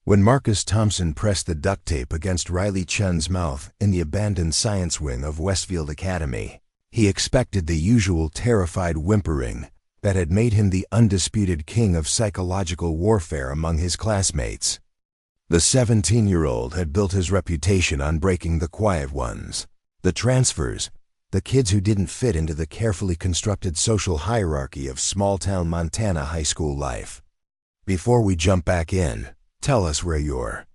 When Marcus Thompson pressed the duct tape against Riley Chun's mouth in the abandoned science wing of Westfield Academy, he expected the usual terrified whimpering that had made him the undisputed king of psychological warfare among his classmates. The 17-year-old had built his reputation on breaking the quiet ones, the transfers, the kids who didn't fit into the carefully constructed social hierarchy of small-town Montana high school life. Before we jump back in, tell us where you're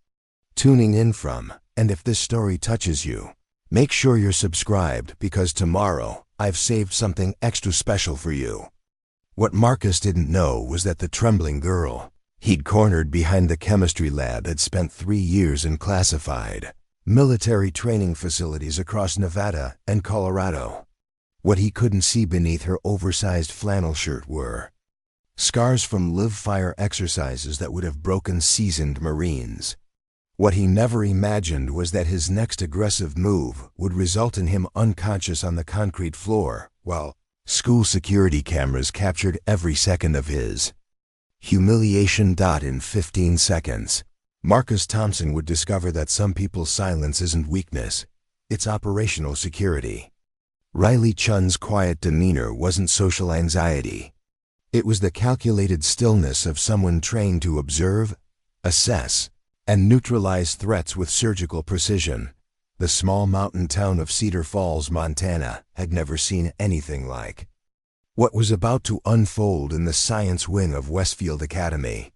tuning in from, and if this story touches you, make sure you're subscribed because tomorrow I've saved something extra special for you. What Marcus didn't know was that the trembling girl he'd cornered behind the chemistry lab had spent 3 years in classified military training facilities across Nevada and Colorado. What he couldn't see beneath her oversized flannel shirt were scars from live-fire exercises that would have broken seasoned Marines. What he never imagined was that his next aggressive move would result in him unconscious on the concrete floor, while school security cameras captured every second of his humiliation. In 15 seconds, Marcus Thompson would discover that some people's silence isn't weakness, it's operational security. Riley Chun's quiet demeanor wasn't social anxiety. It was the calculated stillness of someone trained to observe, assess, and neutralize threats with surgical precision. The small mountain town of Cedar Falls, Montana, had never seen anything like what was about to unfold in the science wing of Westfield Academy.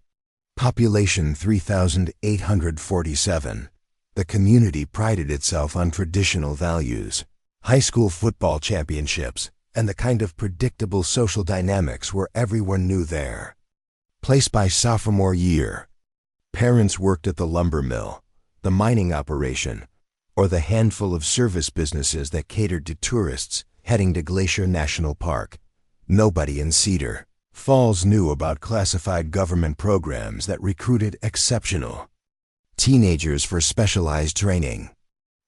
Population 3,847. The community prided itself on traditional values, high school football championships, and the kind of predictable social dynamics where everyone knew their place by sophomore year. Parents worked at the lumber mill, the mining operation, or the handful of service businesses that catered to tourists heading to Glacier National Park. Nobody in Cedar Falls knew about classified government programs that recruited exceptional teenagers for specialized training.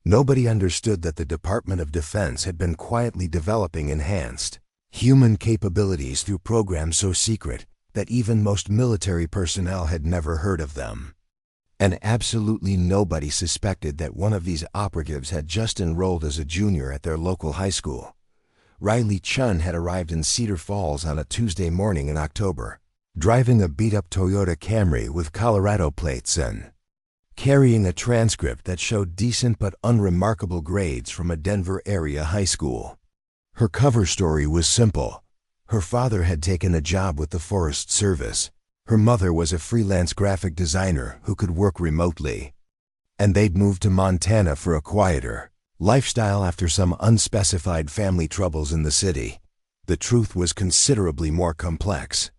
Nobody understood that the Department of Defense had been quietly developing enhanced human capabilities through programs so secret that even most military personnel had never heard of them. And absolutely nobody suspected that one of these operatives had just enrolled as a junior at their local high school. Riley Chun had arrived in Cedar Falls on a Tuesday morning in October, driving a beat-up Toyota Camry with Colorado plates and carrying a transcript that showed decent but unremarkable grades from a Denver area high school. Her cover story was simple. Her father had taken a job with the Forest Service. Her mother was a freelance graphic designer who could work remotely. And they'd moved to Montana for a quieter lifestyle after some unspecified family troubles in the city. The truth was considerably more complex.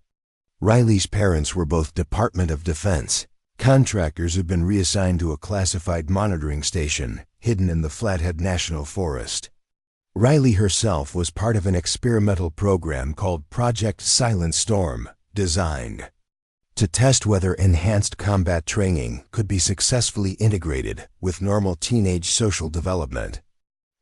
Riley's parents were both Department of Defense contractors who'd been reassigned to a classified monitoring station hidden in the Flathead National Forest. Riley herself was part of an experimental program called Project Silent Storm, designed to test whether enhanced combat training could be successfully integrated with normal teenage social development.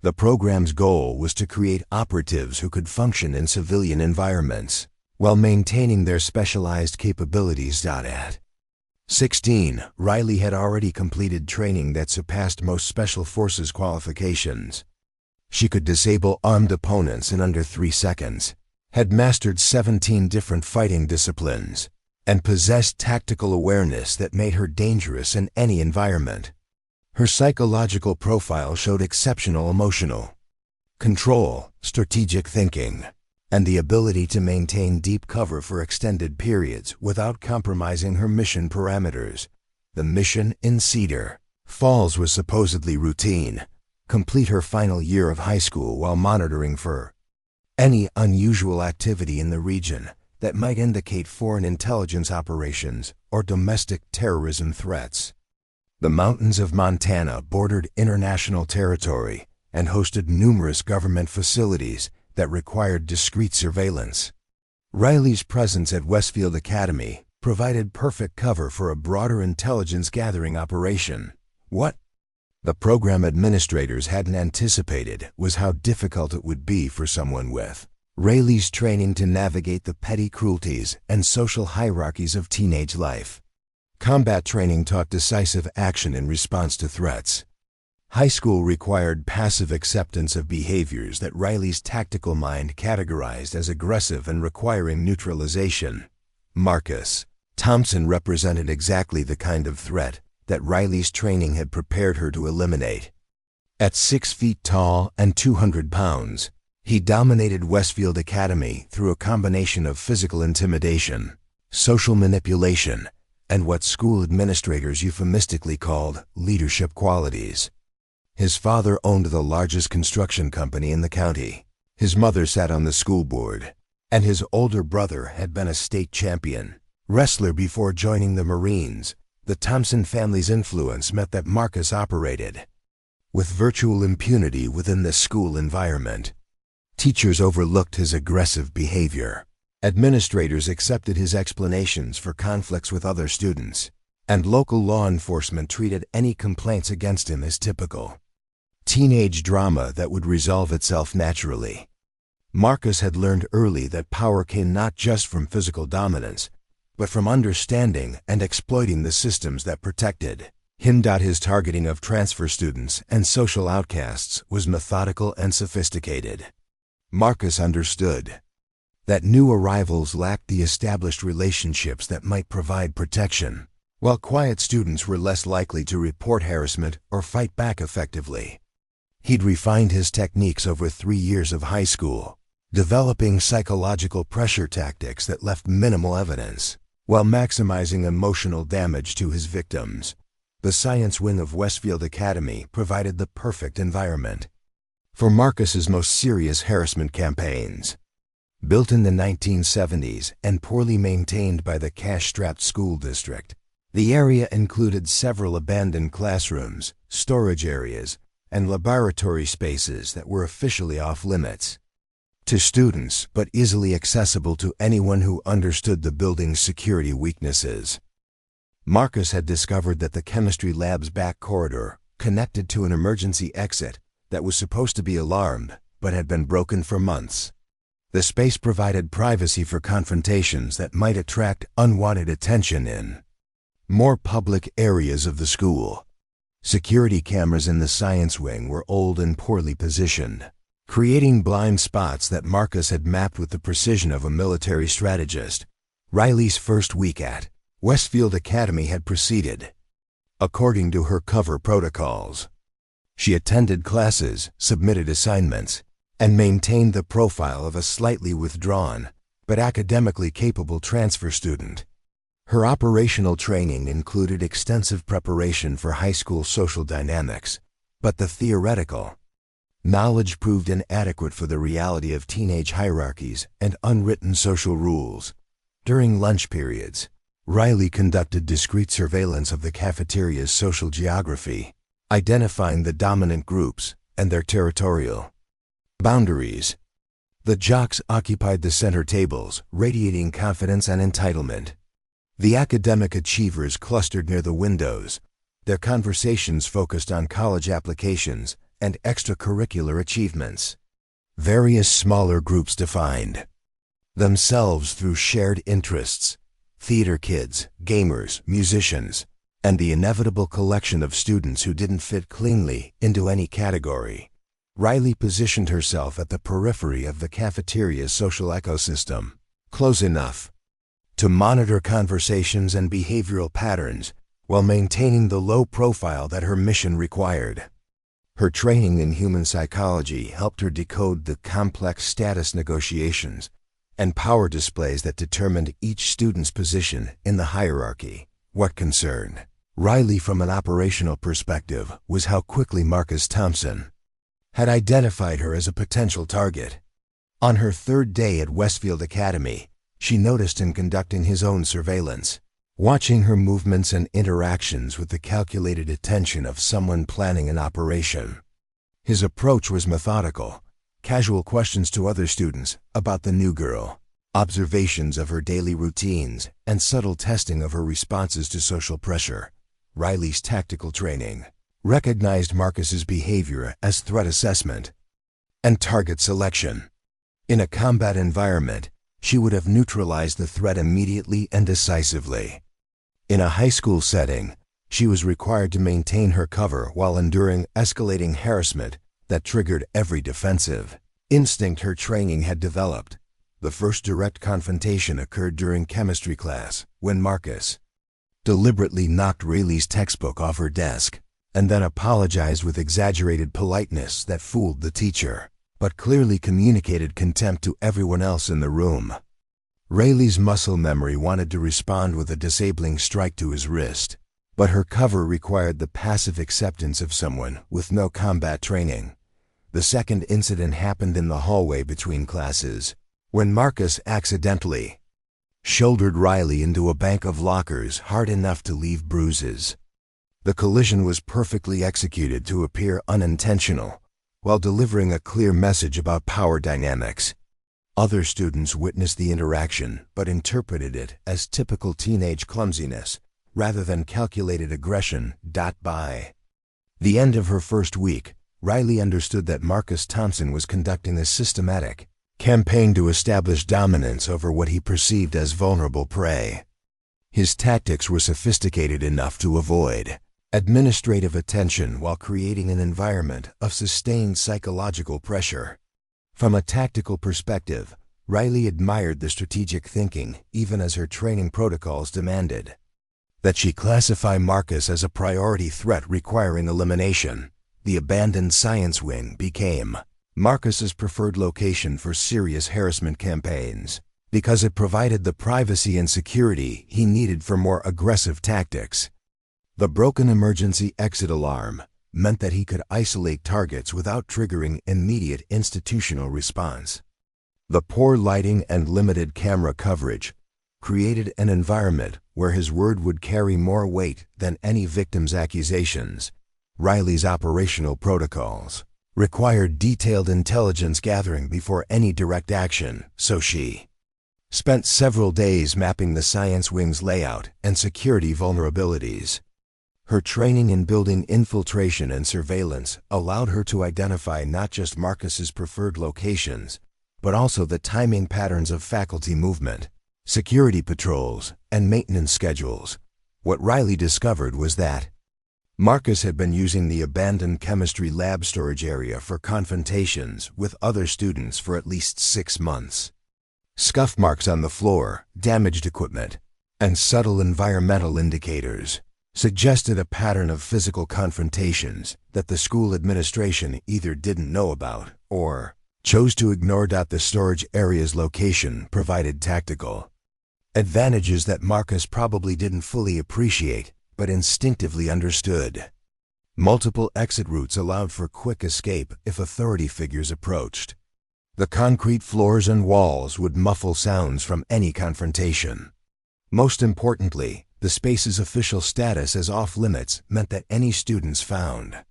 The program's goal was to create operatives who could function in civilian environments while maintaining their specialized capabilities. At 16, Riley had already completed training that surpassed most Special Forces qualifications. She could disable armed opponents in under 3 seconds, had mastered 17 different fighting disciplines, and possessed tactical awareness that made her dangerous in any environment. Her psychological profile showed exceptional emotional control, strategic thinking, and the ability to maintain deep cover for extended periods without compromising her mission parameters. The mission in Cedar Falls was supposedly routine: complete her final year of high school while monitoring for any unusual activity in the region that might indicate foreign intelligence operations or domestic terrorism threats. The mountains of Montana bordered international territory and hosted numerous government facilities that required discreet surveillance. Riley's presence at Westfield Academy provided perfect cover for a broader intelligence gathering operation. What the program administrators hadn't anticipated was how difficult it would be for someone with Riley's training to navigate the petty cruelties and social hierarchies of teenage life. Combat training taught decisive action in response to threats. High school required passive acceptance of behaviors that Riley's tactical mind categorized as aggressive and requiring neutralization. Marcus Thompson represented exactly the kind of threat that Riley's training had prepared her to eliminate. At 6 feet tall and 200 pounds, he dominated Westfield Academy through a combination of physical intimidation, social manipulation, and what school administrators euphemistically called leadership qualities. His father owned the largest construction company in the county. His mother sat on the school board, and his older brother had been a state champion wrestler before joining the Marines. The Thompson family's influence meant that Marcus operated with virtual impunity within the school environment. Teachers overlooked his aggressive behavior. Administrators accepted his explanations for conflicts with other students, and local law enforcement treated any complaints against him as typical teenage drama that would resolve itself naturally. Marcus had learned early that power came not just from physical dominance, but from understanding and exploiting the systems that protected him. His targeting of transfer students and social outcasts was methodical and sophisticated. Marcus understood that new arrivals lacked the established relationships that might provide protection, while quiet students were less likely to report harassment or fight back effectively. He'd refined his techniques over 3 years of high school, developing psychological pressure tactics that left minimal evidence, while maximizing emotional damage to his victims. The science wing of Westfield Academy provided the perfect environment for Marcus's most serious harassment campaigns. Built in the 1970s and poorly maintained by the cash-strapped school district, the area included several abandoned classrooms, storage areas, and laboratory spaces that were officially off-limits to students but easily accessible to anyone who understood the building's security weaknesses. Marcus had discovered that the chemistry lab's back corridor connected to an emergency exit that was supposed to be alarmed but had been broken for months. The space provided privacy for confrontations that might attract unwanted attention in more public areas of the school. Security cameras in the science wing were old and poorly positioned, creating blind spots that Marcus had mapped with the precision of a military strategist. Riley's first week at Westfield Academy had proceeded according to her cover protocols. She attended classes, submitted assignments, and maintained the profile of a slightly withdrawn but academically capable transfer student. Her operational training included extensive preparation for high school social dynamics, but the theoretical knowledge proved inadequate for the reality of teenage hierarchies and unwritten social rules. During lunch periods, Riley conducted discreet surveillance of the cafeteria's social geography, identifying the dominant groups and their territorial boundaries. The jocks occupied the center tables, radiating confidence and entitlement. The academic achievers clustered near the windows, their conversations focused on college applications and extracurricular achievements. Various smaller groups defined themselves through shared interests: theater kids, gamers, musicians, and the inevitable collection of students who didn't fit cleanly into any category. Riley positioned herself at the periphery of the cafeteria's social ecosystem, close enough to monitor conversations and behavioral patterns while maintaining the low profile that her mission required. Her training in human psychology helped her decode the complex status negotiations and power displays that determined each student's position in the hierarchy. What concerned Riley from an operational perspective was how quickly Marcus Thompson had identified her as a potential target. On her third day at Westfield Academy, she noticed him conducting his own surveillance, watching her movements and interactions with the calculated attention of someone planning an operation. His approach was methodical: casual questions to other students about the new girl, observations of her daily routines, and subtle testing of her responses to social pressure. Riley's tactical training recognized Marcus's behavior as threat assessment and target selection. In a combat environment, she would have neutralized the threat immediately and decisively. In a high school setting, she was required to maintain her cover while enduring escalating harassment that triggered every defensive instinct her training had developed. The first direct confrontation occurred during chemistry class, when Marcus deliberately knocked Rayleigh's textbook off her desk and then apologized with exaggerated politeness that fooled the teacher, but clearly communicated contempt to everyone else in the room. Rayleigh's muscle memory wanted to respond with a disabling strike to his wrist, but her cover required the passive acceptance of someone with no combat training. The second incident happened in the hallway between classes, when Marcus accidentally shouldered Riley into a bank of lockers hard enough to leave bruises. The collision was perfectly executed to appear unintentional, while delivering a clear message about power dynamics. Other students witnessed the interaction but interpreted it as typical teenage clumsiness rather than calculated aggression. By the end of her first week, Riley understood that Marcus Thompson was conducting a systematic campaign to establish dominance over what he perceived as vulnerable prey. His tactics were sophisticated enough to avoid administrative attention while creating an environment of sustained psychological pressure. From a tactical perspective, Riley admired the strategic thinking, even as her training protocols demanded that she classify Marcus as a priority threat requiring elimination. The abandoned science wing became Marcus's preferred location for serious harassment campaigns because it provided the privacy and security he needed for more aggressive tactics. The broken emergency exit alarm meant that he could isolate targets without triggering immediate institutional response. The poor lighting and limited camera coverage created an environment where his word would carry more weight than any victim's accusations. Riley's operational protocols required detailed intelligence gathering before any direct action, so she spent several days mapping the science wing's layout and security vulnerabilities. Her training in building infiltration and surveillance allowed her to identify not just Marcus's preferred locations, but also the timing patterns of faculty movement, security patrols, and maintenance schedules. What Riley discovered was that Marcus had been using the abandoned chemistry lab storage area for confrontations with other students for at least 6 months. Scuff marks on the floor, damaged equipment, and subtle environmental indicators suggested a pattern of physical confrontations that the school administration either didn't know about or chose to ignore. The storage area's location provided tactical advantages that Marcus probably didn't fully appreciate, but instinctively understood. Multiple exit routes allowed for quick escape if authority figures approached. The concrete floors and walls would muffle sounds from any confrontation. Most importantly, the space's official status as off-limits meant that any students found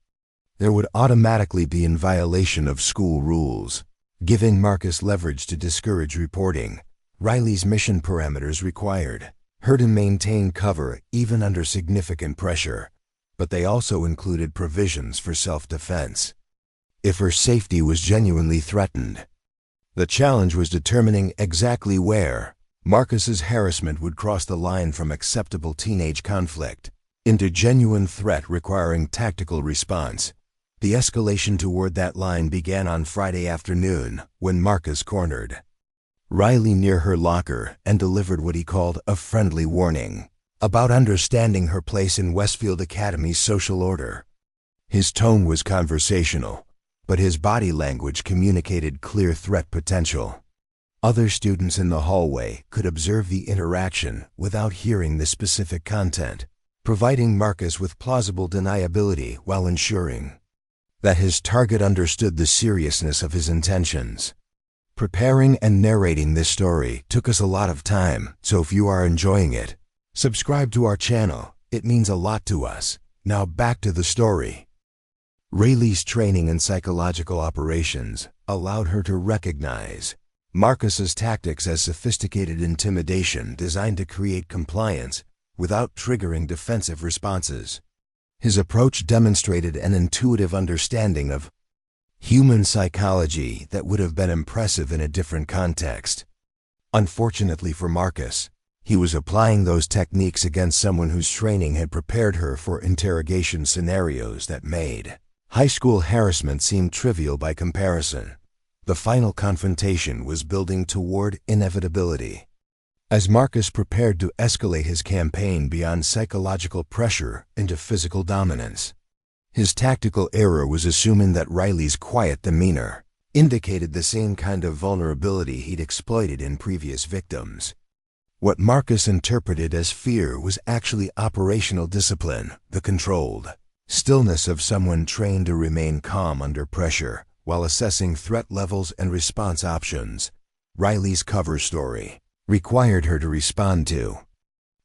there would automatically be in violation of school rules, giving Marcus leverage to discourage reporting. Riley's mission parameters required her to maintain cover even under significant pressure, but they also included provisions for self-defense if her safety was genuinely threatened. The challenge was determining exactly where Marcus's harassment would cross the line from acceptable teenage conflict into genuine threat requiring tactical response. The escalation toward that line began on Friday afternoon when Marcus cornered Riley near her locker and delivered what he called a friendly warning about understanding her place in Westfield Academy's social order. His tone was conversational, but his body language communicated clear threat potential. Other students in the hallway could observe the interaction without hearing the specific content, providing Marcus with plausible deniability while ensuring that his target understood the seriousness of his intentions. Preparing and narrating this story took us a lot of time, so if you are enjoying it, subscribe to our channel. It means a lot to us. Now back to the story. Rayleigh's training in psychological operations allowed her to recognize Marcus's tactics as sophisticated intimidation designed to create compliance without triggering defensive responses. His approach demonstrated an intuitive understanding of human psychology that would have been impressive in a different context. Unfortunately for Marcus, He was applying those techniques against someone whose training had prepared her for interrogation scenarios that made high school harassment seem trivial by comparison. The final confrontation was building toward inevitability. As Marcus prepared to escalate his campaign beyond psychological pressure into physical dominance, his tactical error was assuming that Riley's quiet demeanor indicated the same kind of vulnerability he'd exploited in previous victims. What Marcus interpreted as fear was actually operational discipline, the controlled stillness of someone trained to remain calm under pressure while assessing threat levels and response options. Riley's cover story required her to respond to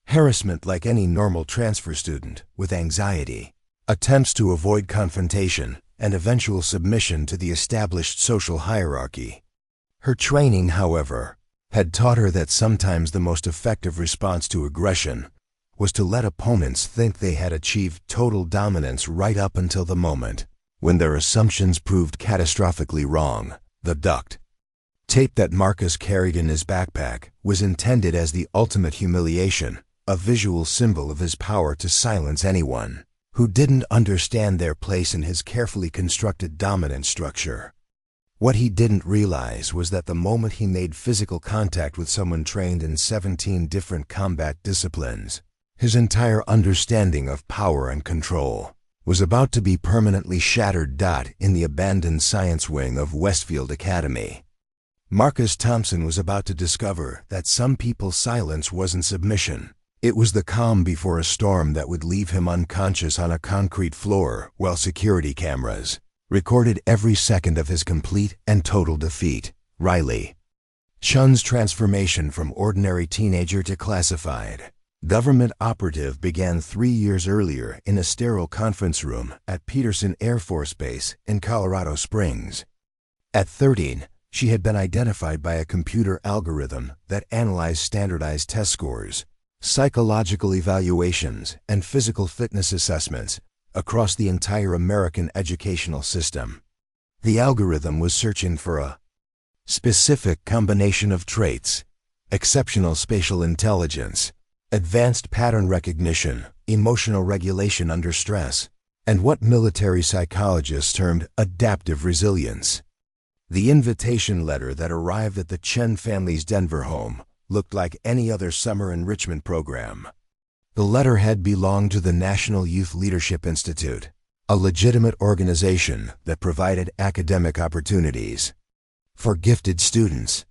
harassment like any normal transfer student, with anxiety, attempts to avoid confrontation, and eventual submission to the established social hierarchy. Her training, however, had taught her that sometimes the most effective response to aggression was to let opponents think they had achieved total dominance right up until the moment when their assumptions proved catastrophically wrong. The duct tape that Marcus carried in his backpack was intended as the ultimate humiliation, a visual symbol of his power to silence anyone who didn't understand their place in his carefully constructed dominance structure. What he didn't realize was that the moment he made physical contact with someone trained in 17 different combat disciplines, his entire understanding of power and control was about to be permanently shattered. In the abandoned science wing of Westfield Academy, Marcus Thompson was about to discover that some people's silence wasn't submission. It was the calm before a storm that would leave him unconscious on a concrete floor while security cameras recorded every second of his complete and total defeat. Riley Chun's transformation from ordinary teenager to classified government operative began 3 years earlier in a sterile conference room at Peterson Air Force Base in Colorado Springs. At 13, she had been identified by a computer algorithm that analyzed standardized test scores, psychological evaluations, and physical fitness assessments across the entire American educational system. The algorithm was searching for a specific combination of traits: exceptional spatial intelligence, advanced pattern recognition, emotional regulation under stress, and what military psychologists termed adaptive resilience. The invitation letter that arrived at the Chen family's Denver home looked like any other summer enrichment program. The letterhead belonged to the National Youth Leadership Institute, a legitimate organization that provided academic opportunities for gifted students.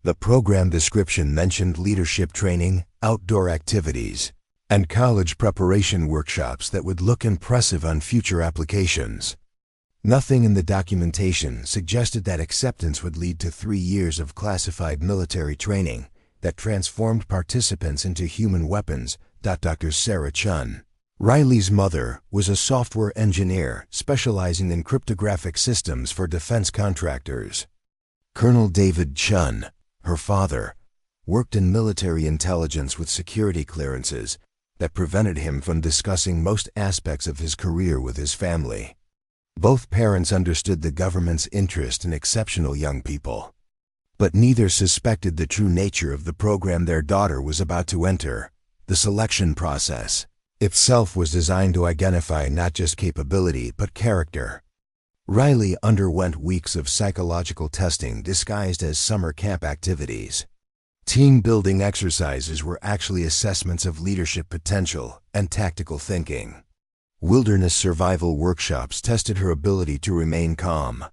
The program description mentioned leadership training, outdoor activities, and college preparation workshops that would look impressive on future applications. Nothing in the documentation suggested that acceptance would lead to 3 years of classified military training that transformed participants into human weapons. Dr. Sarah Chun, Riley's mother, was a software engineer specializing in cryptographic systems for defense contractors. Colonel David Chun, her father, worked in military intelligence with security clearances that prevented him from discussing most aspects of his career with his family. Both parents understood the government's interest in exceptional young people, but neither suspected the true nature of the program their daughter was about to enter. The selection process itself was designed to identify not just capability but character. Riley underwent weeks of psychological testing disguised as summer camp activities. Team-building exercises were actually assessments of leadership potential and tactical thinking. Wilderness survival workshops tested her ability to remain calm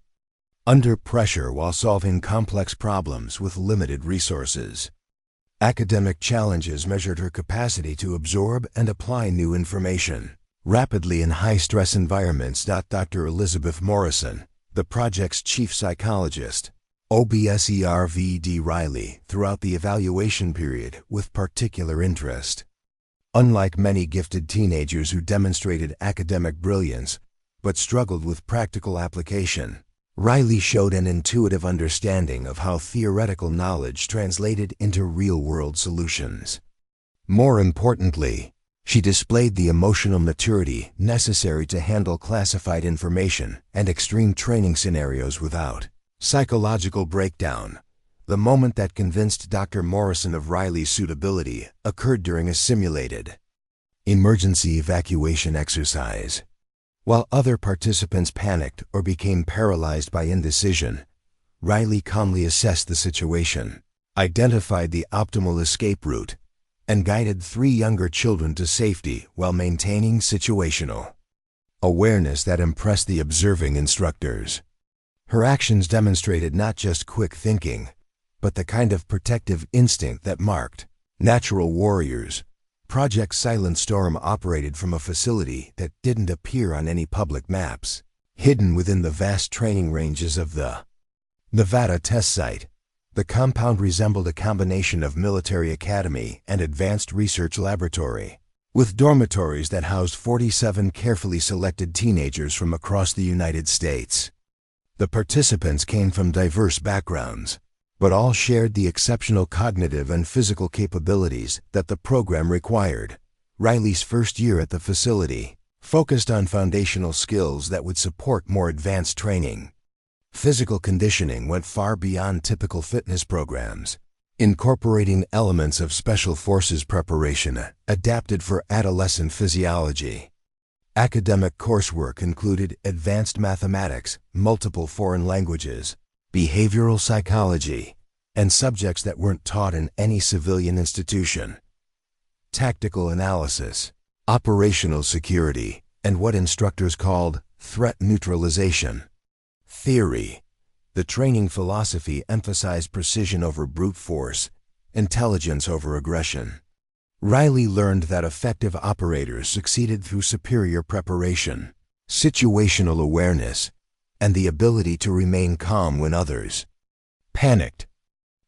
under pressure while solving complex problems with limited resources. Academic challenges measured her capacity to absorb and apply new information rapidly in high-stress environments. Dr. Elizabeth Morrison, the project's chief psychologist, observed Riley throughout the evaluation period with particular interest. Unlike many gifted teenagers who demonstrated academic brilliance but struggled with practical application, Riley showed an intuitive understanding of how theoretical knowledge translated into real-world solutions. More importantly, she displayed the emotional maturity necessary to handle classified information and extreme training scenarios without psychological breakdown. The moment that convinced Dr. Morrison of Riley's suitability occurred during a simulated emergency evacuation exercise. While other participants panicked or became paralyzed by indecision, Riley calmly assessed the situation, identified the optimal escape route, and guided 3 younger children to safety while maintaining situational awareness that impressed the observing instructors. Her actions demonstrated not just quick thinking, but the kind of protective instinct that marked natural warriors. Project Silent Storm operated from a facility that didn't appear on any public maps, hidden within the vast training ranges of the Nevada test site. The compound resembled a combination of military academy and advanced research laboratory, with dormitories that housed 47 carefully selected teenagers from across the United States. The participants came from diverse backgrounds, but all shared the exceptional cognitive and physical capabilities that the program required. Riley's first year at the facility focused on foundational skills that would support more advanced training. Physical conditioning went far beyond typical fitness programs, incorporating elements of special forces preparation adapted for adolescent physiology. Academic coursework included advanced mathematics, multiple foreign languages, behavioral psychology, and subjects that weren't taught in any civilian institution. Tactical analysis, operational security, and what instructors called threat neutralization. Theory. The training philosophy emphasized precision over brute force, intelligence over aggression. Riley learned that effective operators succeeded through superior preparation, situational awareness, and the ability to remain calm when others panicked.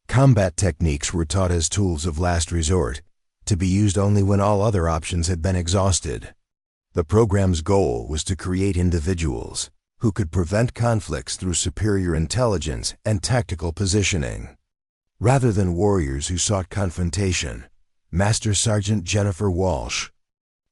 Combat techniques were taught as tools of last resort, to be used only when all other options had been exhausted. The program's goal was to create individuals who could prevent conflicts through superior intelligence and tactical positioning, rather than warriors who sought confrontation. Master Sergeant Jennifer Walsh,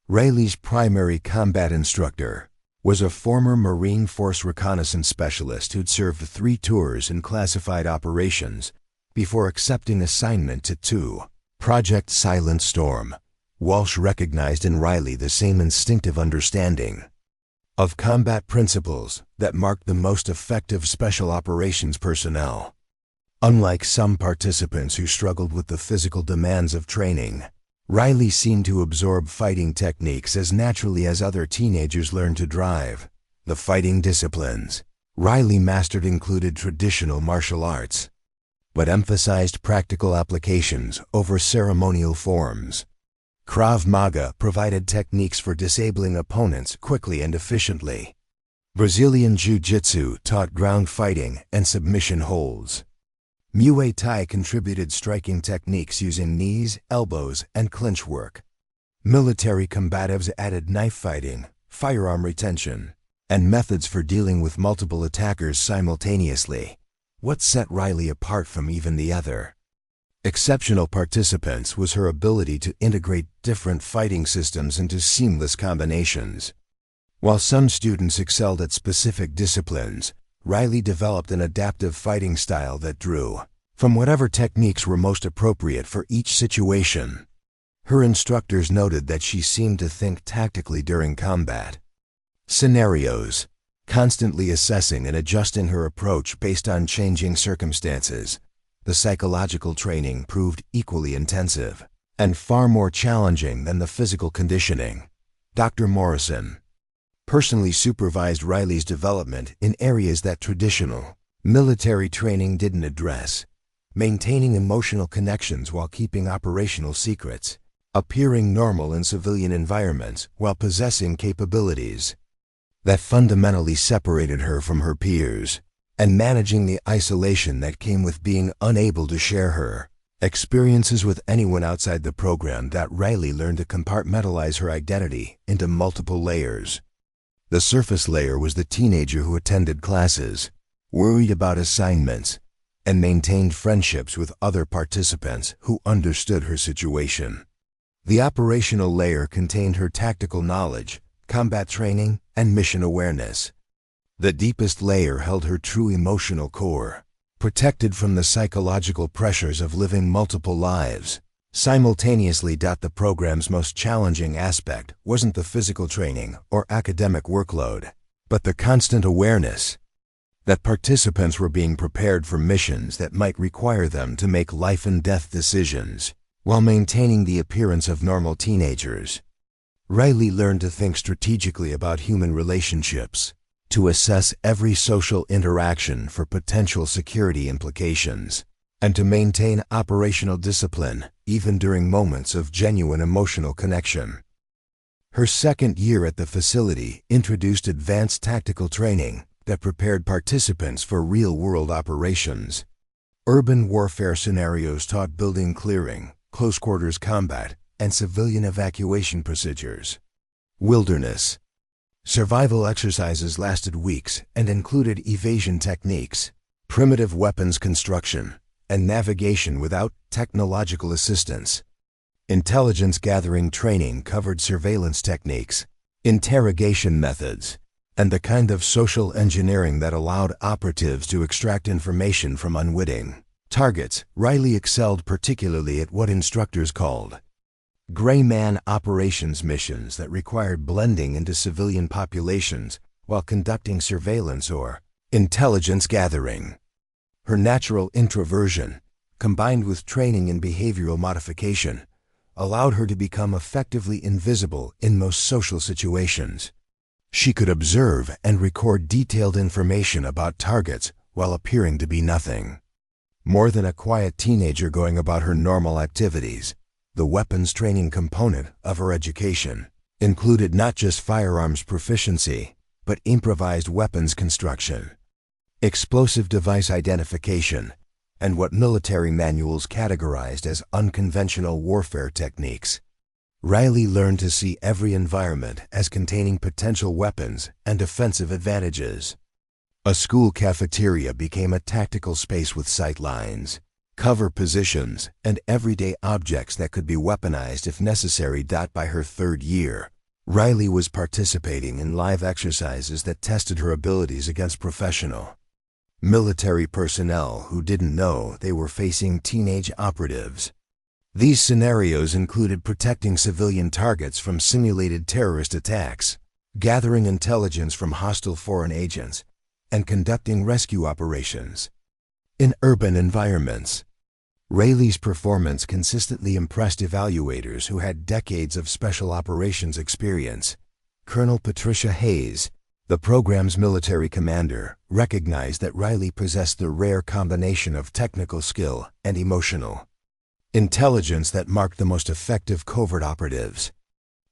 Riley's primary combat instructor, was a former Marine Force reconnaissance specialist who'd served 3 tours in classified operations before accepting assignment to Project Silent Storm. Walsh recognized in Riley the same instinctive understanding of combat principles that marked the most effective special operations personnel. Unlike some participants who struggled with the physical demands of training, Riley seemed to absorb fighting techniques as naturally as other teenagers learned to drive. The fighting disciplines Riley mastered included traditional martial arts, but emphasized practical applications over ceremonial forms. Krav Maga provided techniques for disabling opponents quickly and efficiently. Brazilian Jiu-Jitsu taught ground fighting and submission holds. Muay Thai contributed striking techniques using knees, elbows, and clinch work. Military combatives added knife fighting, firearm retention, and methods for dealing with multiple attackers simultaneously. What set Riley apart from even the other exceptional participants was her ability to integrate different fighting systems into seamless combinations. While some students excelled at specific disciplines, Riley developed an adaptive fighting style that drew from whatever techniques were most appropriate for each situation. Her instructors noted that she seemed to think tactically during combat scenarios, constantly assessing and adjusting her approach based on changing circumstances. The psychological training proved equally intensive and far more challenging than the physical conditioning. Dr. Morrison personally supervised Riley's development in areas that traditional military training didn't address, maintaining emotional connections while keeping operational secrets, appearing normal in civilian environments while possessing capabilities that fundamentally separated her from her peers, and managing the isolation that came with being unable to share her experiences with anyone outside the program. That Riley learned to compartmentalize her identity into multiple layers. The surface layer was the teenager who attended classes, worried about assignments, and maintained friendships with other participants who understood her situation. The operational layer contained her tactical knowledge, combat training, and mission awareness. The deepest layer held her true emotional core, protected from the psychological pressures of living multiple lives. Simultaneously, the program's most challenging aspect wasn't the physical training or academic workload, but the constant awareness that participants were being prepared for missions that might require them to make life-and-death decisions while maintaining the appearance of normal teenagers. Riley learned to think strategically about human relationships, to assess every social interaction for potential security implications, and to maintain operational discipline even during moments of genuine emotional connection. Her second year at the facility introduced advanced tactical training that prepared participants for real-world operations. Urban warfare scenarios taught building clearing, close-quarters combat, and civilian evacuation procedures. Wilderness survival exercises lasted weeks and included evasion techniques, primitive weapons construction, and navigation without technological assistance. Intelligence gathering training covered surveillance techniques, interrogation methods, and the kind of social engineering that allowed operatives to extract information from unwitting targets. Riley excelled particularly at what instructors called gray man operations missions that required blending into civilian populations while conducting surveillance or intelligence gathering. Her natural introversion, combined with training in behavioral modification, allowed her to become effectively invisible in most social situations. She could observe and record detailed information about targets while appearing to be nothing. More than a quiet teenager going about her normal activities, the weapons training component of her education included not just firearms proficiency, but improvised weapons construction, explosive device identification, and what military manuals categorized as unconventional warfare techniques. Riley learned to see every environment as containing potential weapons and offensive advantages. A school cafeteria became a tactical space with sight lines, cover positions, and everyday objects that could be weaponized if necessary. By her third year, Riley was participating in live exercises that tested her abilities against professional military personnel who didn't know they were facing teenage operatives. These scenarios included protecting civilian targets from simulated terrorist attacks, gathering intelligence from hostile foreign agents, and conducting rescue operations. In urban environments, Riley's performance consistently impressed evaluators who had decades of special operations experience. Colonel Patricia Hayes, the program's military commander, recognized that Riley possessed the rare combination of technical skill and emotional intelligence that marked the most effective covert operatives.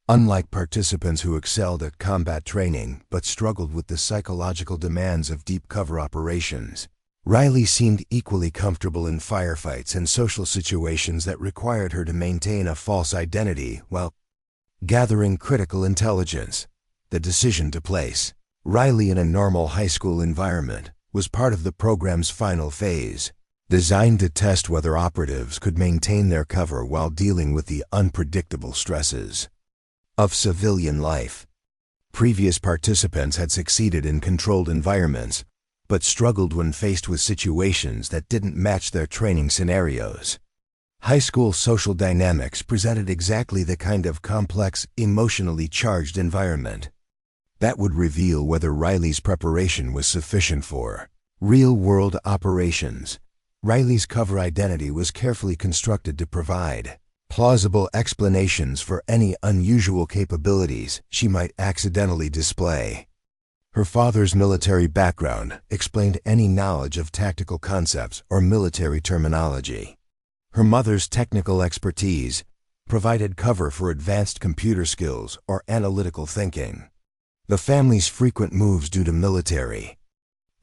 Unlike participants who excelled at combat training but struggled with the psychological demands of deep cover operations, Riley seemed equally comfortable in firefights and social situations that required her to maintain a false identity while gathering critical intelligence. The decision to place Riley in a normal high school environment was part of the program's final phase, designed to test whether operatives could maintain their cover while dealing with the unpredictable stresses of civilian life. Previous participants had succeeded in controlled environments, but struggled when faced with situations that didn't match their training scenarios. High school social dynamics presented exactly the kind of complex, emotionally charged environment that would reveal whether Riley's preparation was sufficient for real-world operations. Riley's cover identity was carefully constructed to provide plausible explanations for any unusual capabilities she might accidentally display. Her father's military background explained any knowledge of tactical concepts or military terminology. Her mother's technical expertise provided cover for advanced computer skills or analytical thinking. The family's frequent moves due to military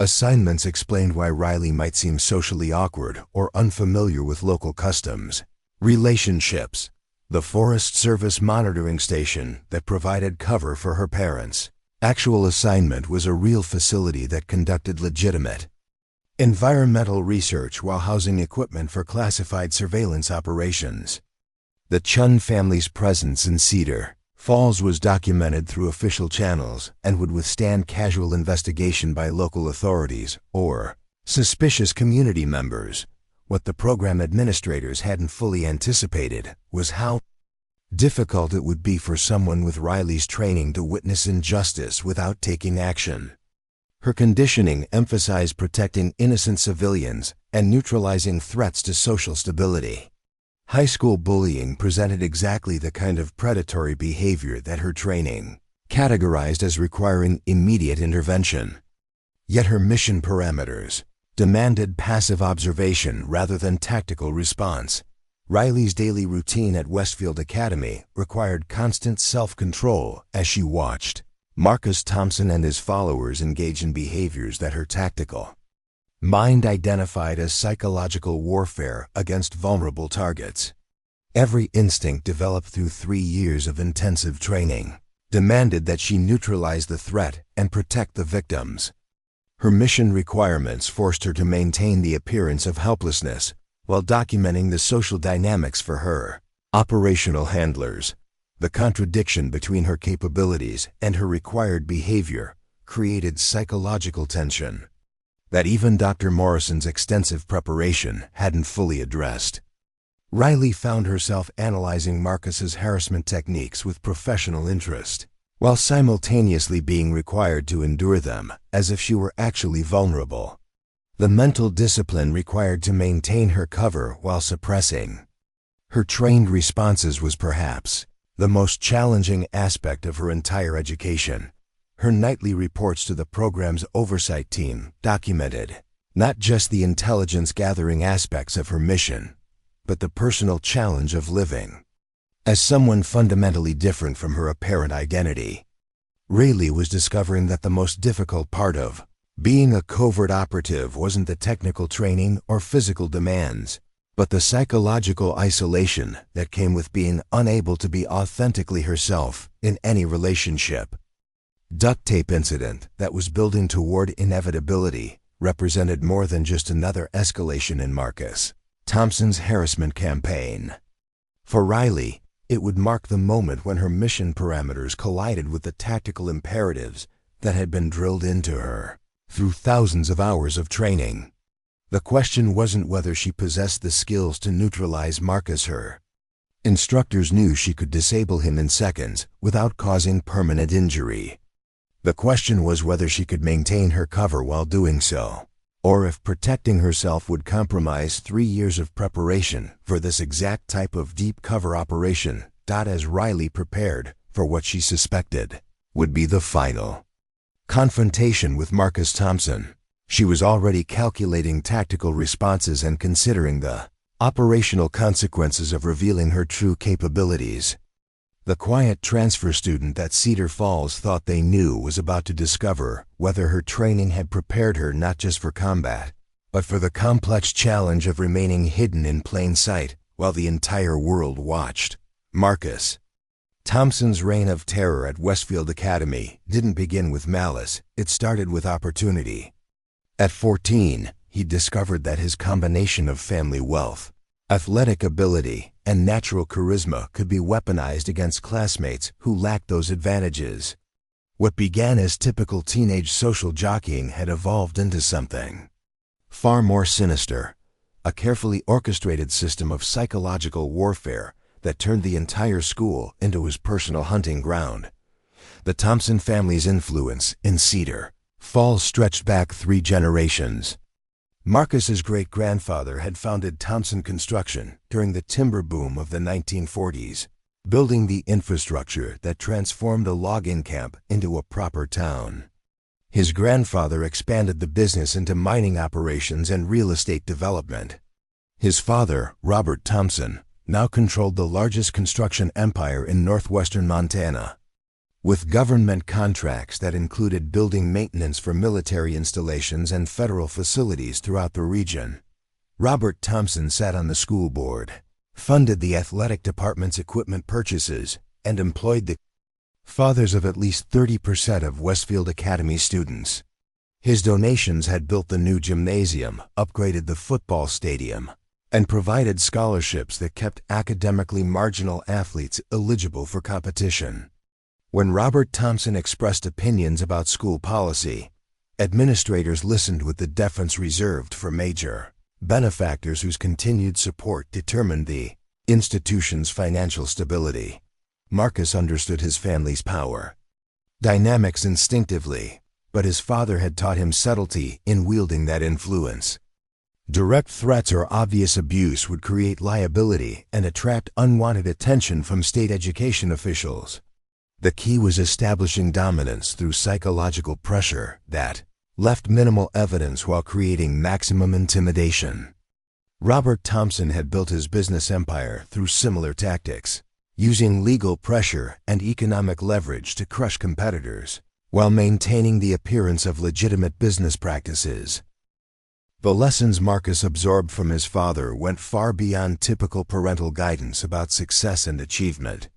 assignments explained why Riley might seem socially awkward or unfamiliar with local customs. Relationships. The Forest Service monitoring station that provided cover for her parents' actual assignment was a real facility that conducted legitimate environmental research while housing equipment for classified surveillance operations. The Chun family's presence in Cedar Falls was documented through official channels and would withstand casual investigation by local authorities or Suspicious community members. What the program administrators hadn't fully anticipated was how difficult it would be for someone with Riley's training to witness injustice without taking action. Her conditioning emphasized protecting innocent civilians and neutralizing threats to social stability. High school bullying presented exactly the kind of predatory behavior that her training categorized as requiring immediate intervention. Yet her mission parameters demanded passive observation rather than tactical response. Riley's daily routine at Westfield Academy required constant self-control as she watched Marcus Thompson and his followers engage in behaviors that her tactical mind identified as psychological warfare against vulnerable targets. Every instinct developed through 3 years of intensive training demanded that she neutralize the threat and protect the victims. Her mission requirements forced her to maintain the appearance of helplessness while documenting the social dynamics for her operational handlers. The contradiction between her capabilities and her required behavior created psychological tension that even Dr. Morrison's extensive preparation hadn't fully addressed. Riley found herself analyzing Marcus's harassment techniques with professional interest, while simultaneously being required to endure them as if she were actually vulnerable. The mental discipline required to maintain her cover while suppressing her trained responses was perhaps the most challenging aspect of her entire education. Her nightly reports to the program's oversight team documented not just the intelligence-gathering aspects of her mission, but the personal challenge of living as someone fundamentally different from her apparent identity. Riley was discovering that the most difficult part of being a covert operative wasn't the technical training or physical demands, but the psychological isolation that came with being unable to be authentically herself in any relationship. Duct tape incident that was building toward inevitability represented more than just another escalation in Marcus Thompson's harassment campaign. For Riley, it would mark the moment when her mission parameters collided with the tactical imperatives that had been drilled into her through thousands of hours of training. The question wasn't whether she possessed the skills to neutralize Marcus. Her instructors knew she could disable him in seconds without causing permanent injury. The question was whether she could maintain her cover while doing so, or if protecting herself would compromise 3 years of preparation for this exact type of deep cover operation. As Riley prepared for what she suspected would be the final confrontation with Marcus Thompson, she was already calculating tactical responses and considering the operational consequences of revealing her true capabilities. The quiet transfer student that Cedar Falls thought they knew was about to discover whether her training had prepared her not just for combat, but for the complex challenge of remaining hidden in plain sight while the entire world watched. Marcus Thompson's reign of terror at Westfield Academy didn't begin with malice, it started with opportunity. At 14, he discovered that his combination of family wealth, athletic ability, and natural charisma could be weaponized against classmates who lacked those advantages. What began as typical teenage social jockeying had evolved into something far more sinister, a carefully orchestrated system of psychological warfare that turned the entire school into his personal hunting ground. The Thompson family's influence in Cedar Falls stretched back 3 generations. Marcus's great-grandfather had founded Thompson Construction during the timber boom of the 1940s, building the infrastructure that transformed a logging camp into a proper town. His grandfather expanded the business into mining operations and real estate development. His father, Robert Thompson, now controlled the largest construction empire in northwestern Montana, with government contracts that included building maintenance for military installations and federal facilities throughout the region. Robert Thompson sat on the school board, funded the athletic department's equipment purchases, and employed the fathers of at least 30% of Westfield Academy students. His donations had built the new gymnasium, upgraded the football stadium, and provided scholarships that kept academically marginal athletes eligible for competition. When Robert Thompson expressed opinions about school policy, Administrators listened with the deference reserved for major benefactors whose continued support determined the institution's financial stability. Marcus understood his family's power dynamics instinctively, but his father had taught him subtlety in wielding that influence. Direct threats or obvious abuse would create liability and attract unwanted attention from state education officials. The key was establishing dominance through psychological pressure that left minimal evidence while creating maximum intimidation. Robert Thompson had built his business empire through similar tactics, using legal pressure and economic leverage to crush competitors, while maintaining the appearance of legitimate business practices. The lessons Marcus absorbed from his father went far beyond typical parental guidance about success and achievement.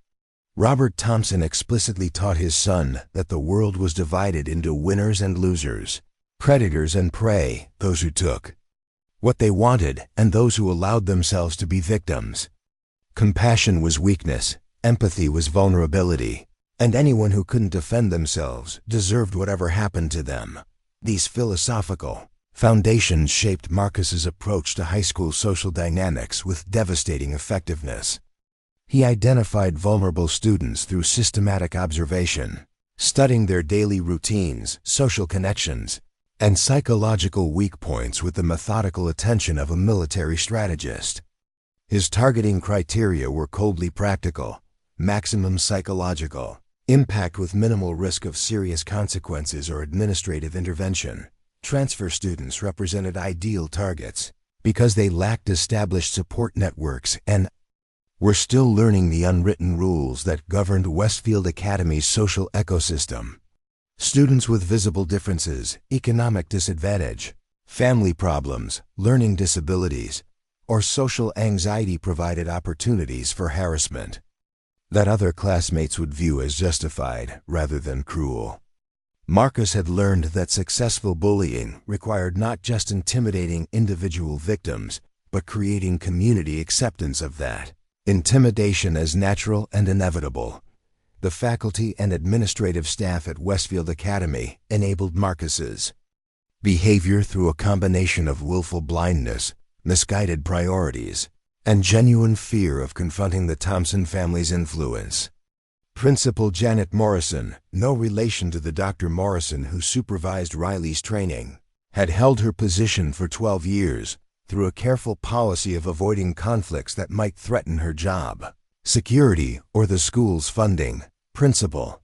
Robert Thompson explicitly taught his son that the world was divided into winners and losers, predators and prey, those who took what they wanted and those who allowed themselves to be victims. Compassion was weakness, empathy was vulnerability, and anyone who couldn't defend themselves deserved whatever happened to them. These philosophical foundations shaped Marcus's approach to high school social dynamics with devastating effectiveness. He identified vulnerable students through systematic observation, studying their daily routines, social connections, and psychological weak points with the methodical attention of a military strategist. His targeting criteria were coldly practical, maximum psychological impact with minimal risk of serious consequences or administrative intervention. Transfer students represented ideal targets because they lacked established support networks and were still learning the unwritten rules that governed Westfield Academy's social ecosystem. Students with visible differences, economic disadvantage, family problems, learning disabilities, or social anxiety provided opportunities for harassment that other classmates would view as justified rather than cruel. Marcus had learned that successful bullying required not just intimidating individual victims, but creating community acceptance of that intimidation as natural and inevitable. The faculty and administrative staff at Westfield Academy enabled Marcus's behavior through a combination of willful blindness, misguided priorities, and genuine fear of confronting the Thompson family's influence. Principal Janet Morrison, no relation to the Dr. Morrison who supervised Riley's training, had held her position for 12 years through a careful policy of avoiding conflicts that might threaten her job, security, or the school's funding. Principal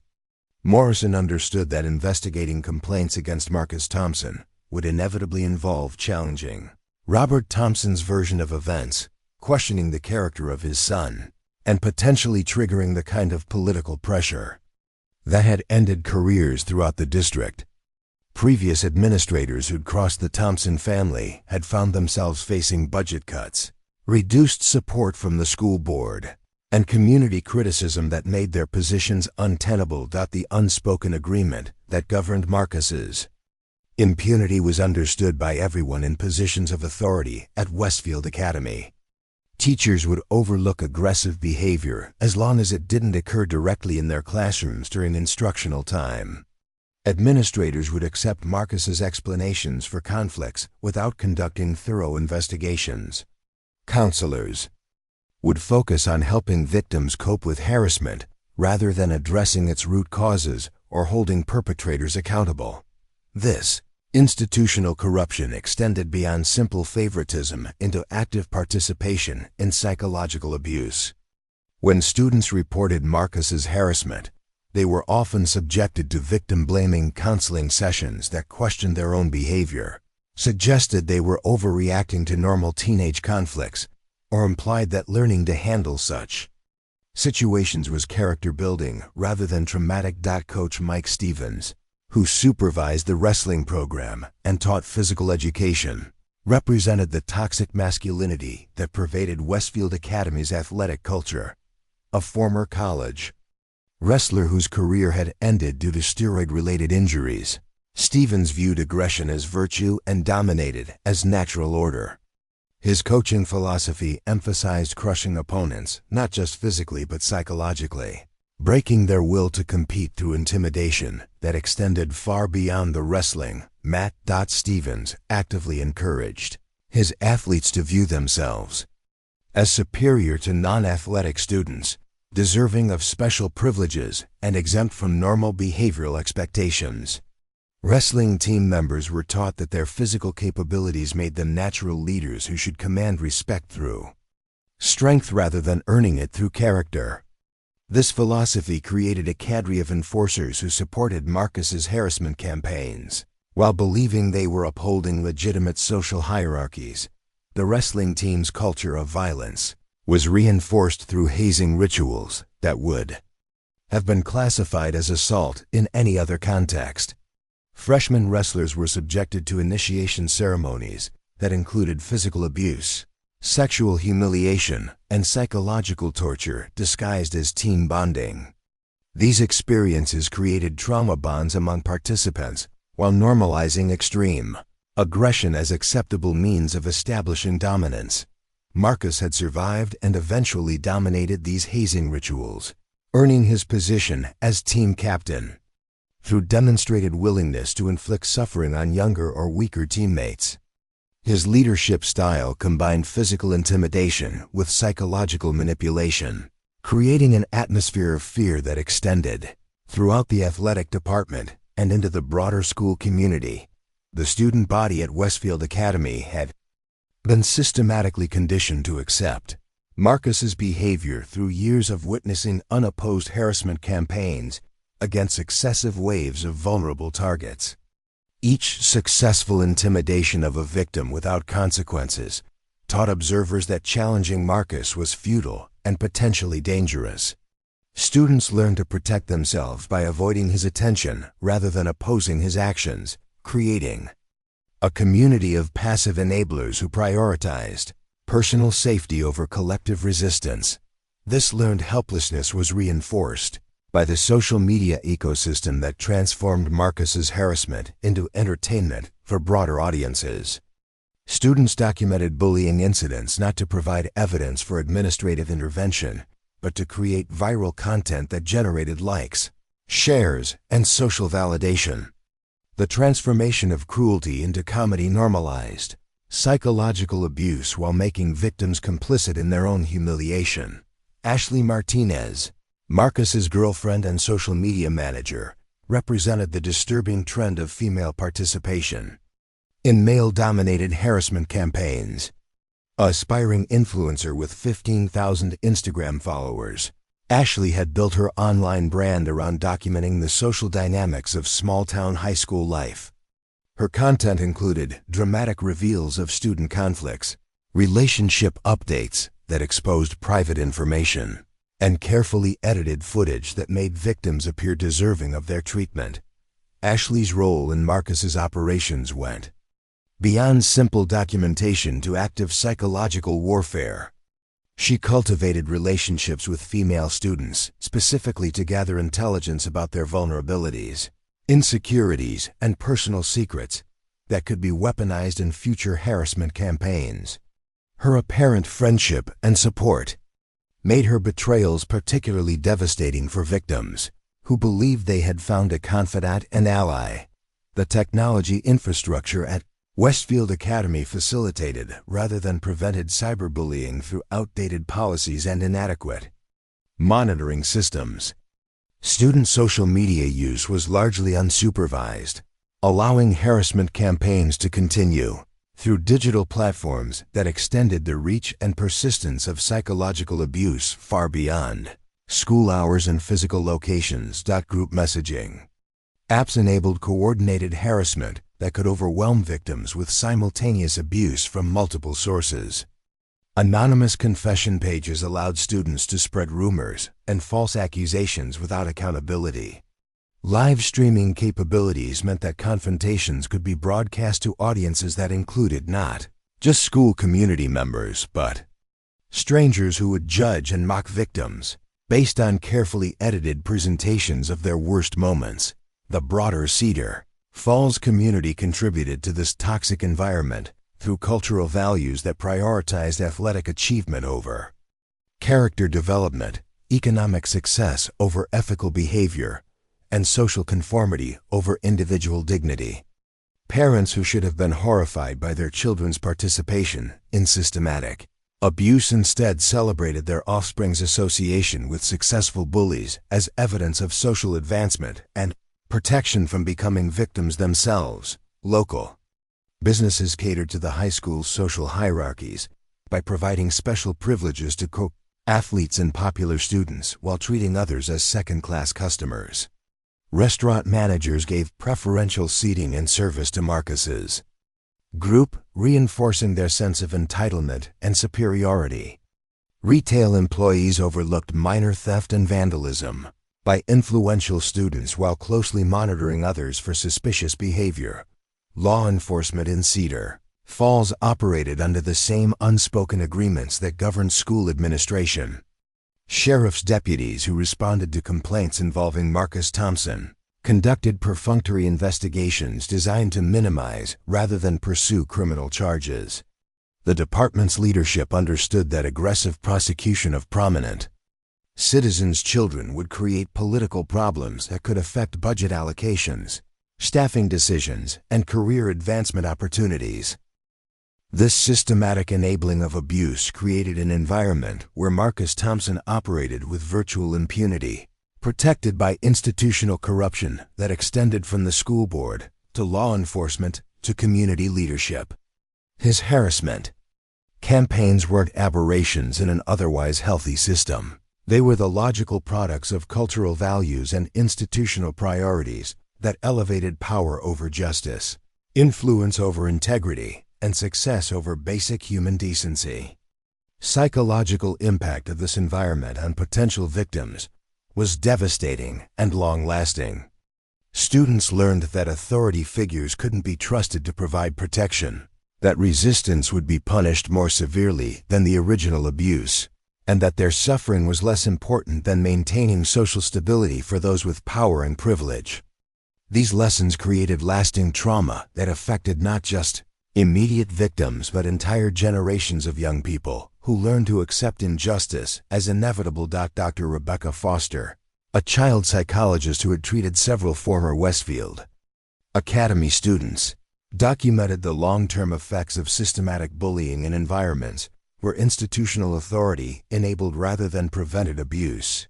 Morrison understood that investigating complaints against Marcus Thompson would inevitably involve challenging Robert Thompson's version of events, questioning the character of his son, and potentially triggering the kind of political pressure that had ended careers throughout the district. Previous administrators who'd crossed the Thompson family had found themselves facing budget cuts, reduced support from the school board, and community criticism that made their positions untenable. The unspoken agreement that governed Marcus's impunity was understood by everyone in positions of authority at Westfield Academy. Teachers would overlook aggressive behavior as long as it didn't occur directly in their classrooms during instructional time. Administrators would accept Marcus's explanations for conflicts without conducting thorough investigations. Counselors would focus on helping victims cope with harassment rather than addressing its root causes or holding perpetrators accountable. This institutional corruption extended beyond simple favoritism into active participation in psychological abuse. When students reported Marcus's harassment, they were often subjected to victim-blaming counseling sessions that questioned their own behavior, suggested they were overreacting to normal teenage conflicts, or implied that learning to handle such situations was character-building rather than traumatic. Coach Mike Stevens, who supervised the wrestling program and taught physical education, represented the toxic masculinity that pervaded Westfield Academy's athletic culture. A former college wrestler whose career had ended due to steroid-related injuries, Stevens viewed aggression as virtue and dominated as natural order. His coaching philosophy emphasized crushing opponents, not just physically but psychologically, breaking their will to compete through intimidation that extended far beyond the wrestling, Matt Stevens actively encouraged his athletes to view themselves as superior to non-athletic students, deserving of special privileges and exempt from normal behavioral expectations. Wrestling team members were taught that their physical capabilities made them natural leaders who should command respect through strength rather than earning it through character. This philosophy created a cadre of enforcers who supported Marcus's harassment campaigns. While believing they were upholding legitimate social hierarchies, the wrestling team's culture of violence was reinforced through hazing rituals that would have been classified as assault in any other context. Freshman wrestlers were subjected to initiation ceremonies that included physical abuse, sexual humiliation, and psychological torture disguised as team bonding. These experiences created trauma bonds among participants while normalizing extreme aggression as acceptable means of establishing dominance. Marcus had survived and eventually dominated these hazing rituals, earning his position as team captain through demonstrated willingness to inflict suffering on younger or weaker teammates. His leadership style combined physical intimidation with psychological manipulation, creating an atmosphere of fear that extended throughout the athletic department and into the broader school community. The student body at Westfield Academy had been systematically conditioned to accept Marcus's behavior through years of witnessing unopposed harassment campaigns against successive waves of vulnerable targets. Each successful intimidation of a victim without consequences taught observers that challenging Marcus was futile and potentially dangerous. Students learned to protect themselves by avoiding his attention rather than opposing his actions, creating a community of passive enablers who prioritized personal safety over collective resistance. This learned helplessness was reinforced by the social media ecosystem that transformed Marcus's harassment into entertainment for broader audiences. Students documented bullying incidents not to provide evidence for administrative intervention, but to create viral content that generated likes, shares, and social validation. The transformation of cruelty into comedy normalized psychological abuse while making victims complicit in their own humiliation. Ashley Martinez, Marcus's girlfriend and social media manager, represented the disturbing trend of female participation in male-dominated harassment campaigns. An aspiring influencer with 15,000 Instagram followers, Ashley had built her online brand around documenting the social dynamics of small-town high school life. Her content included dramatic reveals of student conflicts, relationship updates that exposed private information, and carefully edited footage that made victims appear deserving of their treatment. Ashley's role in Marcus's operations went beyond simple documentation to active psychological warfare. She cultivated relationships with female students, specifically to gather intelligence about their vulnerabilities, insecurities, and personal secrets that could be weaponized in future harassment campaigns. Her apparent friendship and support made her betrayals particularly devastating for victims who believed they had found a confidant and ally. The technology infrastructure at Westfield Academy facilitated rather than prevented cyberbullying through outdated policies and inadequate monitoring systems. Student social media use was largely unsupervised, allowing harassment campaigns to continue through digital platforms that extended the reach and persistence of psychological abuse far beyond school hours and physical locations. Group messaging apps enabled coordinated harassment that could overwhelm victims with simultaneous abuse from multiple sources. Anonymous confession pages allowed students to spread rumors and false accusations without accountability. Live streaming capabilities meant that confrontations could be broadcast to audiences that included not just school community members, but strangers who would judge and mock victims based on carefully edited presentations of their worst moments. The broader Cedar Falls community contributed to this toxic environment through cultural values that prioritized athletic achievement over character development, economic success over ethical behavior, and social conformity over individual dignity. Parents who should have been horrified by their children's participation in systematic abuse instead celebrated their offspring's association with successful bullies as evidence of social advancement and protection from becoming victims themselves. Local businesses catered to the high school's social hierarchies by providing special privileges to athletes and popular students while treating others as second-class customers. Restaurant managers gave preferential seating and service to Marcus's group, reinforcing their sense of entitlement and superiority. Retail employees overlooked minor theft and vandalism by influential students while closely monitoring others for suspicious behavior. Law enforcement in Cedar Falls operated under the same unspoken agreements that governed school administration. Sheriff's deputies who responded to complaints involving Marcus Thompson conducted perfunctory investigations designed to minimize rather than pursue criminal charges. The department's leadership understood that aggressive prosecution of prominent citizens' children would create political problems that could affect budget allocations, staffing decisions, and career advancement opportunities. This systematic enabling of abuse created an environment where Marcus Thompson operated with virtual impunity, protected by institutional corruption that extended from the school board to law enforcement to community leadership. His harassment campaigns weren't aberrations in an otherwise healthy system. They were the logical products of cultural values and institutional priorities that elevated power over justice, influence over integrity, and success over basic human decency. Psychological impact of this environment on potential victims was devastating and long-lasting. Students learned that authority figures couldn't be trusted to provide protection, that resistance would be punished more severely than the original abuse, and that their suffering was less important than maintaining social stability for those with power and privilege. These lessons created lasting trauma that affected not just immediate victims but entire generations of young people who learned to accept injustice as inevitable. Dr. Rebecca Foster, a child psychologist who had treated several former Westfield Academy students, documented the long-term effects of systematic bullying in environments where institutional authority enabled rather than prevented abuse.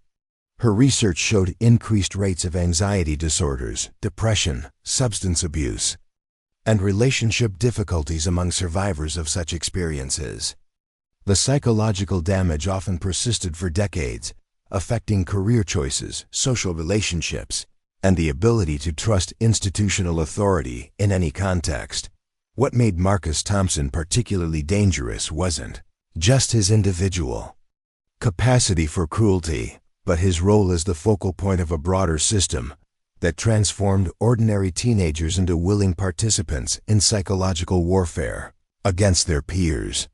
Her research showed increased rates of anxiety disorders, depression, substance abuse, and relationship difficulties among survivors of such experiences. The psychological damage often persisted for decades, affecting career choices, social relationships, and the ability to trust institutional authority in any context. What made Marcus Thompson particularly dangerous wasn't just his individual capacity for cruelty, but his role as the focal point of a broader system that transformed ordinary teenagers into willing participants in psychological warfare against their peers.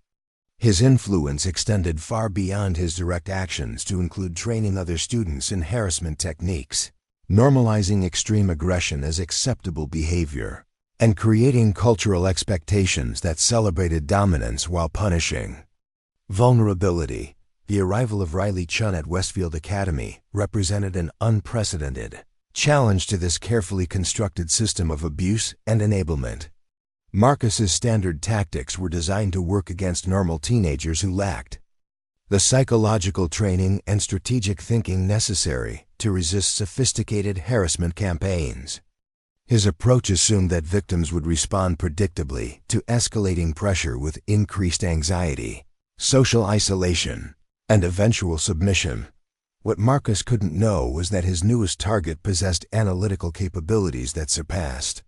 His influence extended far beyond his direct actions to include training other students in harassment techniques, normalizing extreme aggression as acceptable behavior, and creating cultural expectations that celebrated dominance while punishing vulnerability. The arrival of Riley Chun at Westfield Academy represented an unprecedented challenge to this carefully constructed system of abuse and enablement. Marcus's standard tactics were designed to work against normal teenagers who lacked the psychological training and strategic thinking necessary to resist sophisticated harassment campaigns. His approach assumed that victims would respond predictably to escalating pressure with increased anxiety, social isolation, and eventual submission. What Marcus couldn't know was that his newest target possessed analytical capabilities that surpassed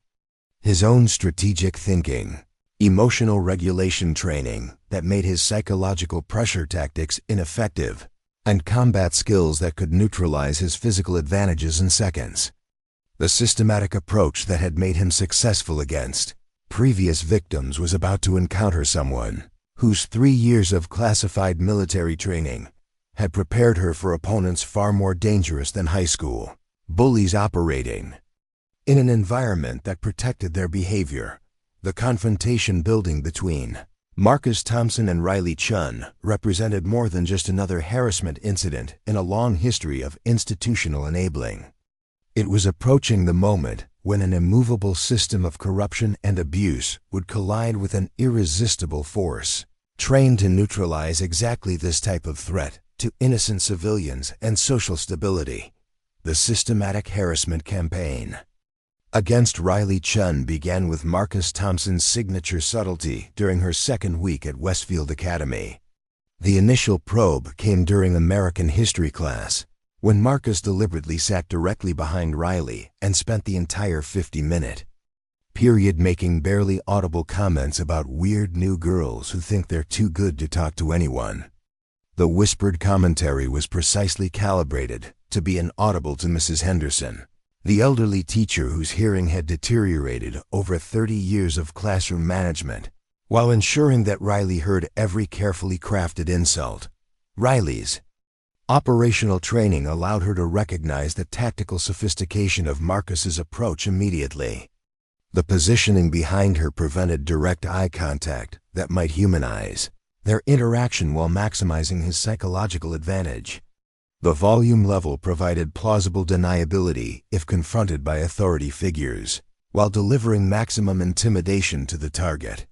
his own strategic thinking, emotional regulation training that made his psychological pressure tactics ineffective, and combat skills that could neutralize his physical advantages in seconds. The systematic approach that had made him successful against previous victims was about to encounter someone whose 3 years of classified military training had prepared her for opponents far more dangerous than high school bullies operating in an environment that protected their behavior. The confrontation building between Marcus Thompson and Riley Chun represented more than just another harassment incident in a long history of institutional enabling. It was approaching the moment when an immovable system of corruption and abuse would collide with an irresistible force, trained to neutralize exactly this type of threat to innocent civilians and social stability. The systematic harassment campaign against Riley Chun began with Marcus Thompson's signature subtlety during her second week at Westfield Academy. The initial probe came during American history class, when Marcus deliberately sat directly behind Riley and spent the entire 50-minute period making barely audible comments about weird new girls who think they're too good to talk to anyone. The whispered commentary was precisely calibrated to be inaudible to Mrs. Henderson, the elderly teacher whose hearing had deteriorated over 30 years of classroom management, while ensuring that Riley heard every carefully crafted insult. Riley's operational training allowed her to recognize the tactical sophistication of Marcus's approach immediately. The positioning behind her prevented direct eye contact that might humanize their interaction while maximizing his psychological advantage. The volume level provided plausible deniability if confronted by authority figures, while delivering maximum intimidation to the target.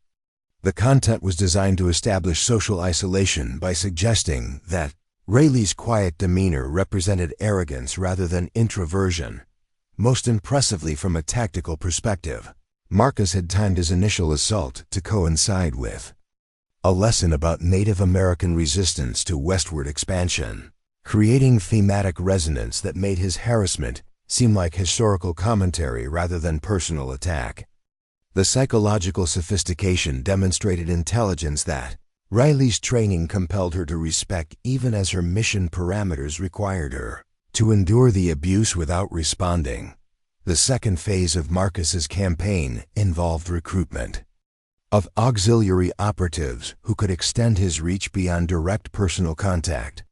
The content was designed to establish social isolation by suggesting that Riley's quiet demeanor represented arrogance rather than introversion. Most impressively from a tactical perspective, Marcus had timed his initial assault to coincide with a lesson about Native American resistance to westward expansion, creating thematic resonance that made his harassment seem like historical commentary rather than personal attack. The psychological sophistication demonstrated intelligence that Riley's training compelled her to respect even as her mission parameters required her to endure the abuse without responding. The second phase of Marcus's campaign involved recruitment of auxiliary operatives who could extend his reach beyond direct personal contact.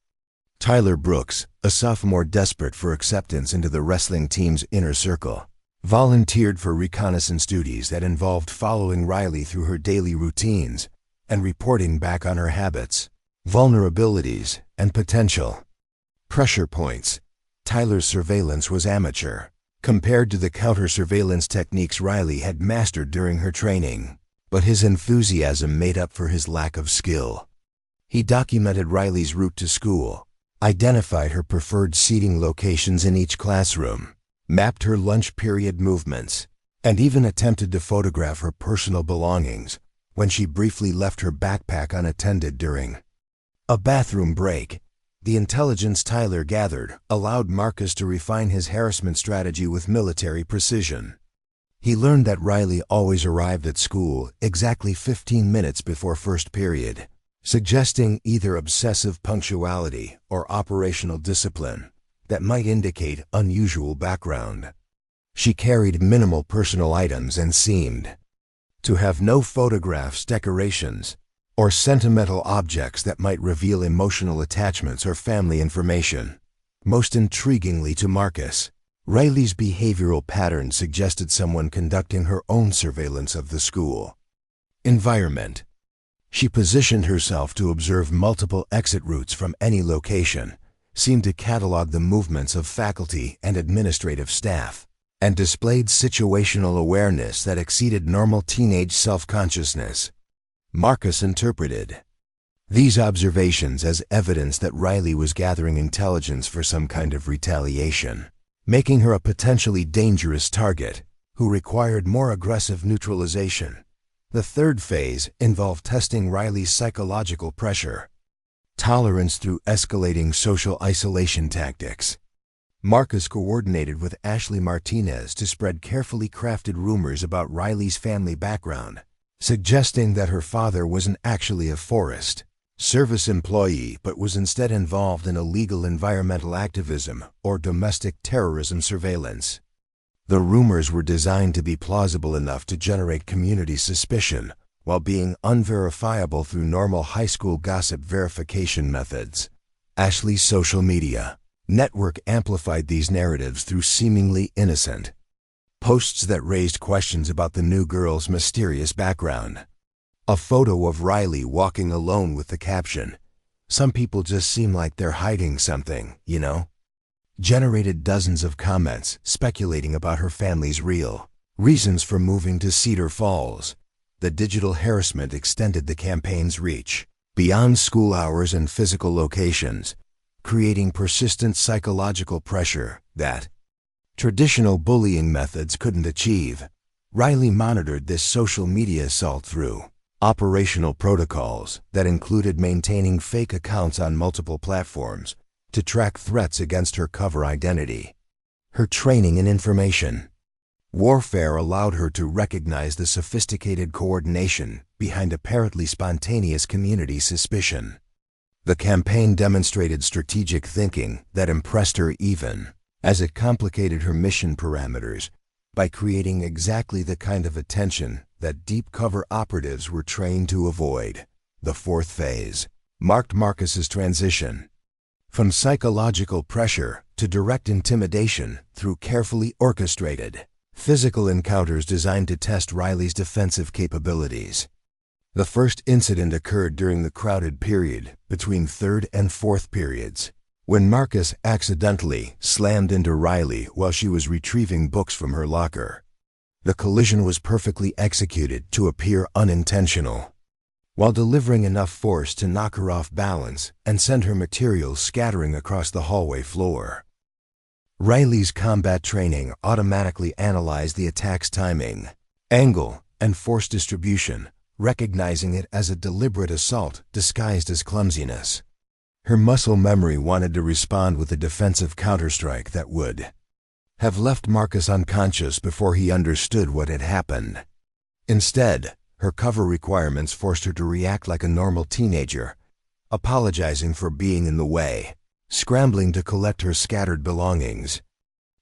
Tyler Brooks, a sophomore desperate for acceptance into the wrestling team's inner circle, volunteered for reconnaissance duties that involved following Riley through her daily routines and reporting back on her habits, vulnerabilities, and potential pressure points. Tyler's surveillance was amateur compared to the counter-surveillance techniques Riley had mastered during her training, but his enthusiasm made up for his lack of skill. He documented Riley's route to school, identified her preferred seating locations in each classroom, mapped her lunch period movements, and even attempted to photograph her personal belongings when she briefly left her backpack unattended during a bathroom break. The intelligence Tyler gathered allowed Marcus to refine his harassment strategy with military precision. He learned that Riley always arrived at school exactly 15 minutes before first period, suggesting either obsessive punctuality or operational discipline that might indicate unusual background. She carried minimal personal items and seemed to have no photographs, decorations, or sentimental objects that might reveal emotional attachments or family information. Most intriguingly to Marcus, Riley's behavioral pattern suggested someone conducting her own surveillance of the school environment. She positioned herself to observe multiple exit routes from any location, seemed to catalog the movements of faculty and administrative staff, and displayed situational awareness that exceeded normal teenage self-consciousness. Marcus interpreted these observations as evidence that Riley was gathering intelligence for some kind of retaliation, making her a potentially dangerous target who required more aggressive neutralization. The third phase involved testing Riley's psychological pressure tolerance through escalating social isolation tactics. Marcus coordinated with Ashley Martinez to spread carefully crafted rumors about Riley's family background, suggesting that her father wasn't actually a Forest Service employee but was instead involved in illegal environmental activism or domestic terrorism surveillance. The rumors were designed to be plausible enough to generate community suspicion while being unverifiable through normal high school gossip verification methods. Ashley's social media network amplified these narratives through seemingly innocent posts that raised questions about the new girl's mysterious background. A photo of Riley walking alone with the caption, "Some people just seem like they're hiding something, you know?" generated dozens of comments speculating about her family's real reasons for moving to Cedar Falls. The digital harassment extended the campaign's reach beyond school hours and physical locations, creating persistent psychological pressure that traditional bullying methods couldn't achieve. Riley monitored this social media assault through operational protocols that included maintaining fake accounts on multiple platforms to track threats against her cover identity. Her training in information warfare allowed her to recognize the sophisticated coordination behind apparently spontaneous community suspicion. The campaign demonstrated strategic thinking that impressed her even as it complicated her mission parameters by creating exactly the kind of attention that deep cover operatives were trained to avoid. The fourth phase marked Marcus's transition from psychological pressure to direct intimidation through carefully orchestrated physical encounters designed to test Riley's defensive capabilities. The first incident occurred during the crowded period between third and fourth periods, when Marcus accidentally slammed into Riley while she was retrieving books from her locker. The collision was perfectly executed to appear unintentional, while delivering enough force to knock her off balance and send her materials scattering across the hallway floor. Riley's combat training automatically analyzed the attack's timing, angle, and force distribution, recognizing it as a deliberate assault disguised as clumsiness. Her muscle memory wanted to respond with a defensive counterstrike that would have left Marcus unconscious before he understood what had happened. Instead, her cover requirements forced her to react like a normal teenager, apologizing for being in the way, scrambling to collect her scattered belongings,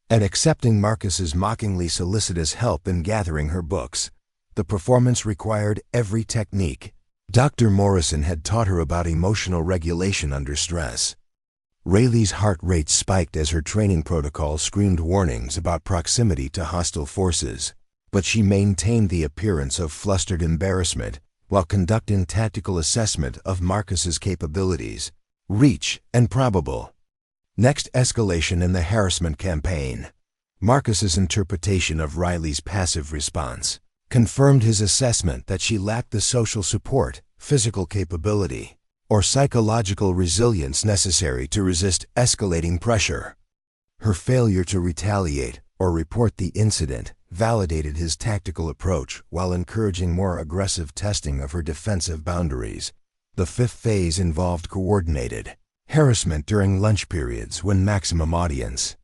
and accepting Marcus's mockingly solicitous help in gathering her books. The performance required every technique Dr. Morrison had taught her about emotional regulation under stress. Riley's heart rate spiked as her training protocol screamed warnings about proximity to hostile forces, but she maintained the appearance of flustered embarrassment while conducting tactical assessment of Marcus's capabilities, reach, and probable next escalation in the harassment campaign. Marcus's interpretation of Riley's passive response confirmed his assessment that she lacked the social support, physical capability, or psychological resilience necessary to resist escalating pressure. Her failure to retaliate or report the incident validated his tactical approach while encouraging more aggressive testing of her defensive boundaries. The fifth phase involved coordinated harassment during lunch periods when maximum audience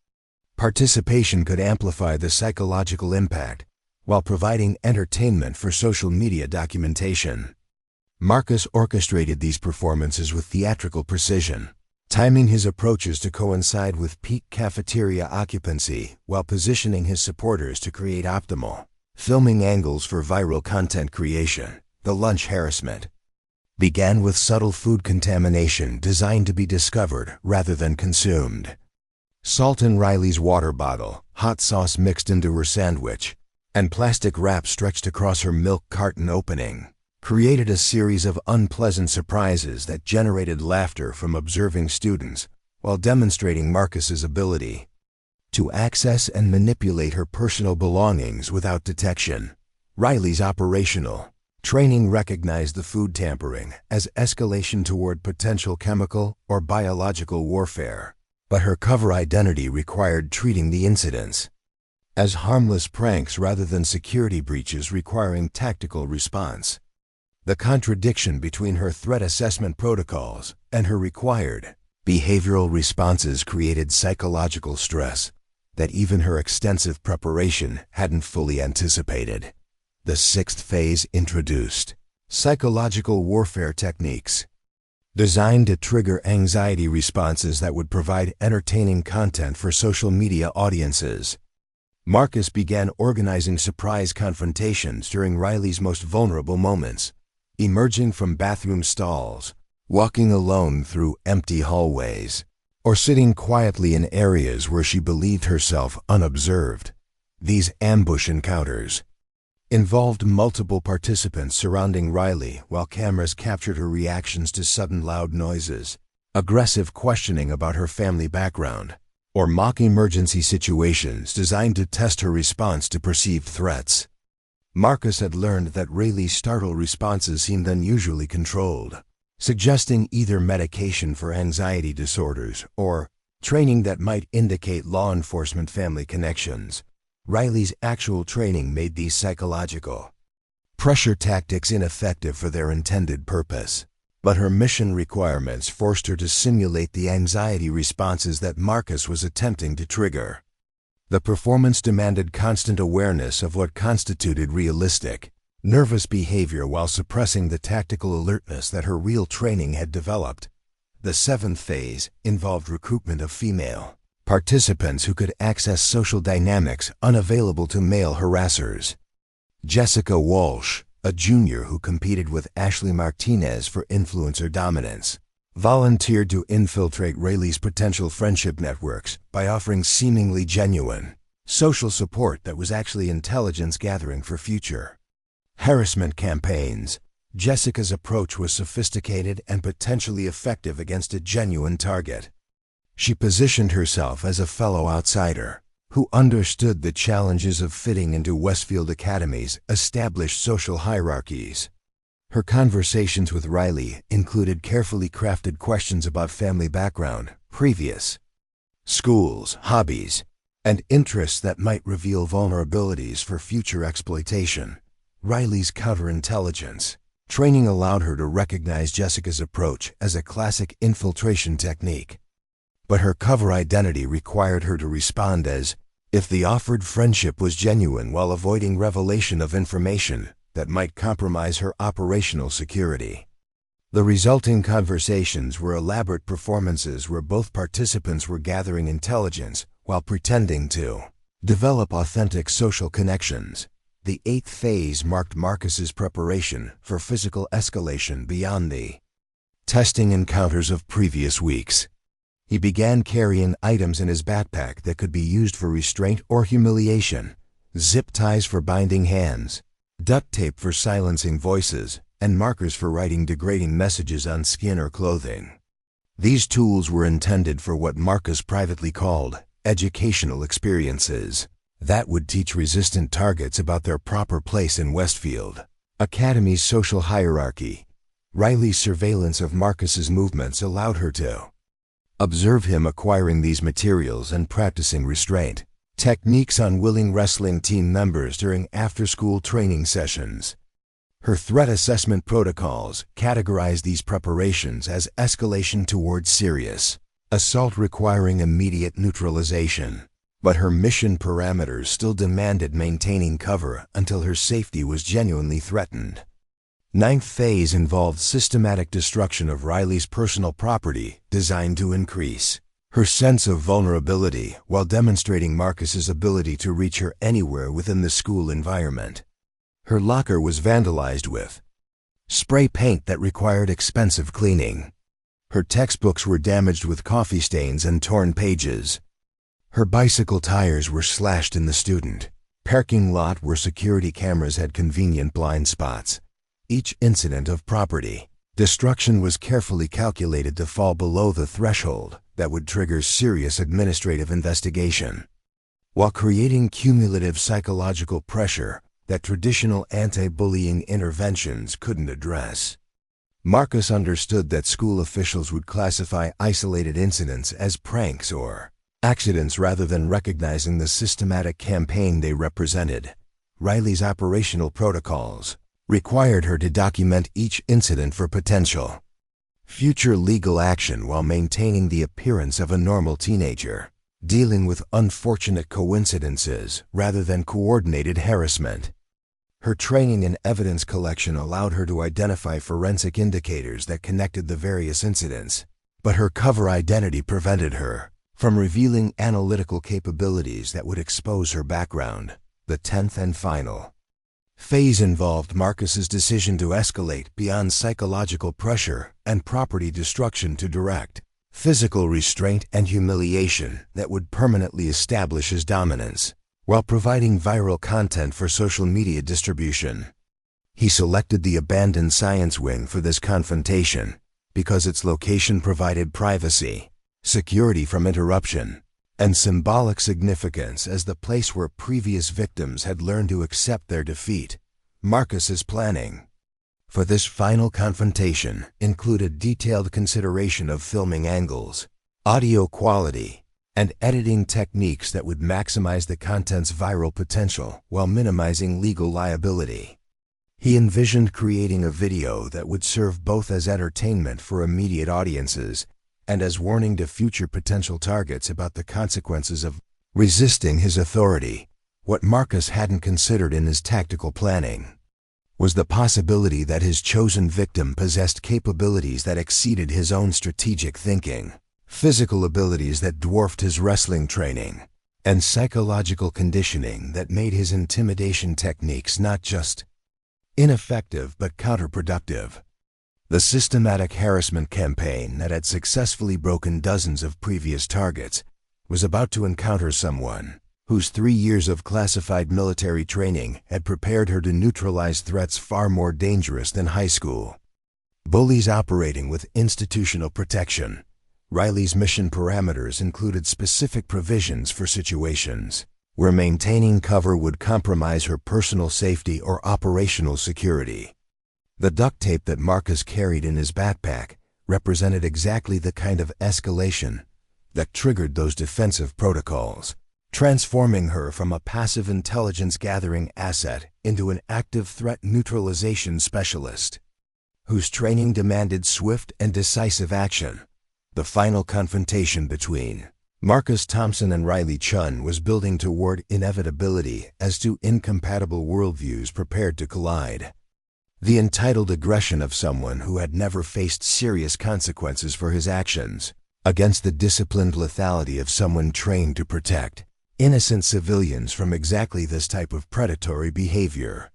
participation could amplify the psychological impact while providing entertainment for social media documentation. Marcus orchestrated these performances with theatrical precision, timing his approaches to coincide with peak cafeteria occupancy while positioning his supporters to create optimal filming angles for viral content creation. The lunch harassment began with subtle food contamination designed to be discovered rather than consumed. Salt in Riley's water bottle, hot sauce mixed into her sandwich, and plastic wrap stretched across her milk carton opening created a series of unpleasant surprises that generated laughter from observing students while demonstrating Marcus's ability to access and manipulate her personal belongings without detection. Riley's operational training recognized the food tampering as escalation toward potential chemical or biological warfare, but her cover identity required treating the incidents as harmless pranks rather than security breaches requiring tactical response. The contradiction between her threat assessment protocols and her required behavioral responses created psychological stress that even her extensive preparation hadn't fully anticipated. The sixth phase introduced psychological warfare techniques designed to trigger anxiety responses that would provide entertaining content for social media audiences. Marcus began organizing surprise confrontations during Riley's most vulnerable moments, emerging from bathroom stalls, walking alone through empty hallways, or sitting quietly in areas where she believed herself unobserved. These ambush encounters involved multiple participants surrounding Riley while cameras captured her reactions to sudden loud noises, aggressive questioning about her family background, or mock emergency situations designed to test her response to perceived threats. Marcus had learned that Rayleigh's startle responses seemed unusually controlled, suggesting either medication for anxiety disorders or training that might indicate law enforcement family connections. Riley's actual training made these psychological pressure tactics ineffective for their intended purpose, but her mission requirements forced her to simulate the anxiety responses that Marcus was attempting to trigger. The performance demanded constant awareness of what constituted realistic, nervous behavior while suppressing the tactical alertness that her real training had developed. The seventh phase involved recruitment of female participants who could access social dynamics unavailable to male harassers. Jessica Walsh, a junior who competed with Ashley Martinez for influencer dominance, volunteered to infiltrate Rayleigh's potential friendship networks by offering seemingly genuine social support that was actually intelligence gathering for future harassment campaigns. Jessica's approach was sophisticated and potentially effective against a genuine target. She positioned herself as a fellow outsider who understood the challenges of fitting into Westfield Academy's established social hierarchies. Her conversations with Riley included carefully crafted questions about family background, previous schools, hobbies, and interests that might reveal vulnerabilities for future exploitation. Riley's counterintelligence training allowed her to recognize Jessica's approach as a classic infiltration technique, but her cover identity required her to respond as if the offered friendship was genuine while avoiding revelation of information that might compromise her operational security. The resulting conversations were elaborate performances where both participants were gathering intelligence while pretending to develop authentic social connections. The eighth phase marked Marcus's preparation for physical escalation beyond the testing encounters of previous weeks. He began carrying items in his backpack that could be used for restraint or humiliation: zip ties for binding hands, duct tape for silencing voices, and markers for writing degrading messages on skin or clothing. These tools were intended for what Marcus privately called educational experiences that would teach resistant targets about their proper place in Westfield Academy's social hierarchy. Riley's surveillance of Marcus's movements allowed her to observe him acquiring these materials and practicing restraint techniques on willing wrestling team members during after-school training sessions. Her threat assessment protocols categorized these preparations as escalation towards serious assault requiring immediate neutralization, but her mission parameters still demanded maintaining cover until her safety was genuinely threatened. Ninth phase involved systematic destruction of Riley's personal property designed to increase her sense of vulnerability while demonstrating Marcus's ability to reach her anywhere within the school environment. Her locker was vandalized with spray paint that required expensive cleaning. Her textbooks were damaged with coffee stains and torn pages. Her bicycle tires were slashed in the student parking lot where security cameras had convenient blind spots. Each incident of property destruction was carefully calculated to fall below the threshold that would trigger serious administrative investigation, while creating cumulative psychological pressure that traditional anti-bullying interventions couldn't address. Marcus understood that school officials would classify isolated incidents as pranks or accidents rather than recognizing the systematic campaign they represented. Riley's operational protocols required her to document each incident for potential future legal action while maintaining the appearance of a normal teenager, dealing with unfortunate coincidences rather than coordinated harassment. Her training in evidence collection allowed her to identify forensic indicators that connected the various incidents, but her cover identity prevented her from revealing analytical capabilities that would expose her background. The 10th and final phase involved Marcus's decision to escalate beyond psychological pressure and property destruction to direct physical restraint and humiliation that would permanently establish his dominance, while providing viral content for social media distribution. He selected the abandoned science wing for this confrontation because its location provided privacy, security from interruption, and symbolic significance as the place where previous victims had learned to accept their defeat. Marcus's planning for this final confrontation included detailed consideration of filming angles, audio quality, and editing techniques that would maximize the content's viral potential while minimizing legal liability. He envisioned creating a video that would serve both as entertainment for immediate audiences and as warning to future potential targets about the consequences of resisting his authority. What Marcus hadn't considered in his tactical planning was the possibility that his chosen victim possessed capabilities that exceeded his own strategic thinking, physical abilities that dwarfed his wrestling training, and psychological conditioning that made his intimidation techniques not just ineffective but counterproductive. The systematic harassment campaign that had successfully broken dozens of previous targets was about to encounter someone whose 3 years of classified military training had prepared her to neutralize threats far more dangerous than high school. Bullies operating with institutional protection. Riley's mission parameters included specific provisions for situations where maintaining cover would compromise her personal safety or operational security. The duct tape that Marcus carried in his backpack represented exactly the kind of escalation that triggered those defensive protocols, transforming her from a passive intelligence-gathering asset into an active threat neutralization specialist, whose training demanded swift and decisive action. The final confrontation between Marcus Thompson and Riley Chun was building toward inevitability as two incompatible worldviews prepared to collide. The entitled aggression of someone who had never faced serious consequences for his actions, against the disciplined lethality of someone trained to protect innocent civilians from exactly this type of predatory behavior.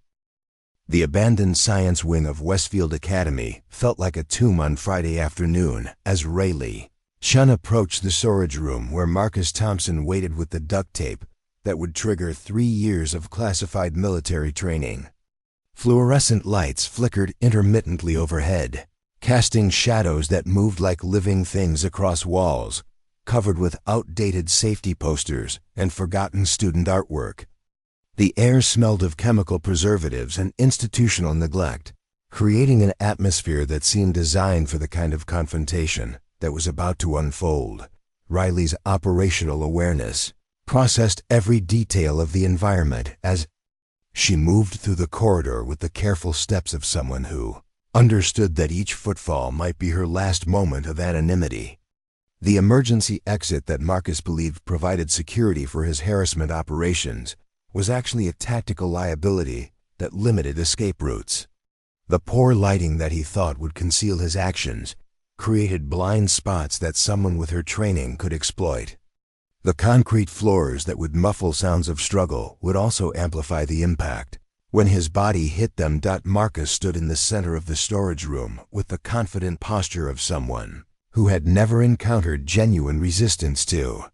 The abandoned science wing of Westfield Academy felt like a tomb on Friday afternoon as Riley Chun approached the storage room where Marcus Thompson waited with the duct tape that would trigger 3 years of classified military training. Fluorescent lights flickered intermittently overhead, casting shadows that moved like living things across walls, covered with outdated safety posters and forgotten student artwork. The air smelled of chemical preservatives and institutional neglect, creating an atmosphere that seemed designed for the kind of confrontation that was about to unfold. Riley's operational awareness processed every detail of the environment as she moved through the corridor with the careful steps of someone who understood that each footfall might be her last moment of anonymity. The emergency exit that Marcus believed provided security for his harassment operations was actually a tactical liability that limited escape routes. The poor lighting that he thought would conceal his actions created blind spots that someone with her training could exploit. The concrete floors that would muffle sounds of struggle would also amplify the impact. When his body hit them, Marcus stood in the center of the storage room with the confident posture of someone who had never encountered genuine resistance to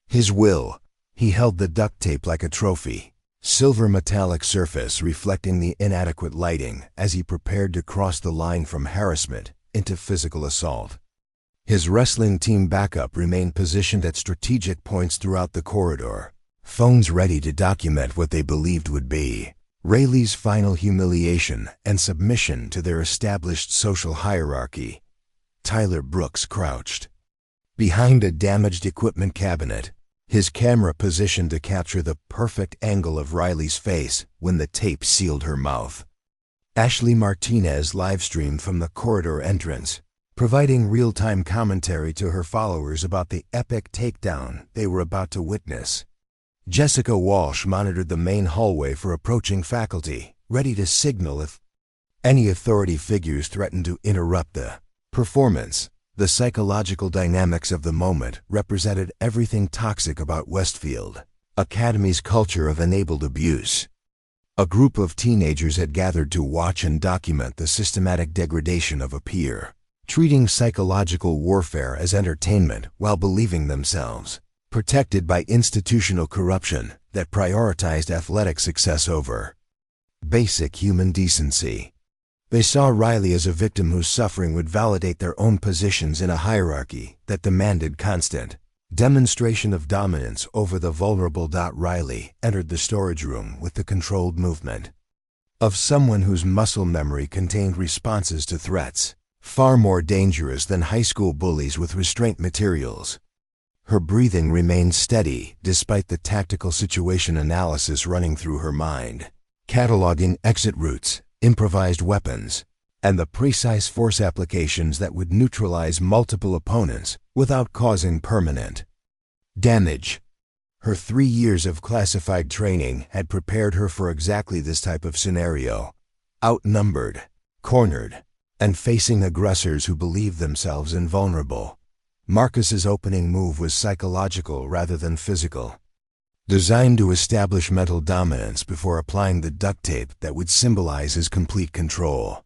his will. He held the duct tape like a trophy, silver metallic surface reflecting the inadequate lighting as he prepared to cross the line from harassment into physical assault. His wrestling team backup remained positioned at strategic points throughout the corridor, phones ready to document what they believed would be Riley's final humiliation and submission to their established social hierarchy. Tyler Brooks crouched behind a damaged equipment cabinet, his camera positioned to capture the perfect angle of Riley's face when the tape sealed her mouth. Ashley Martinez livestreamed from the corridor entrance, providing real-time commentary to her followers about the epic takedown they were about to witness. Jessica Walsh monitored the main hallway for approaching faculty, ready to signal if any authority figures threatened to interrupt the performance. The psychological dynamics of the moment represented everything toxic about Westfield Academy's culture of enabled abuse. A group of teenagers had gathered to watch and document the systematic degradation of a peer, treating psychological warfare as entertainment while believing themselves protected by institutional corruption that prioritized athletic success over basic human decency. They saw Riley as a victim whose suffering would validate their own positions in a hierarchy that demanded constant Demonstration of dominance over the vulnerable. Riley entered the storage room with the controlled movement of someone whose muscle memory contained responses to threats, far more dangerous than high school bullies with restraint materials. Her breathing remained steady despite the tactical situation analysis running through her mind, cataloging exit routes, improvised weapons, and the precise force applications that would neutralize multiple opponents without causing permanent damage. Her 3 years of classified training had prepared her for exactly this type of scenario. Outnumbered, cornered, and facing aggressors who believed themselves invulnerable, Marcus's opening move was psychological rather than physical, designed to establish mental dominance before applying the duct tape that would symbolize his complete control.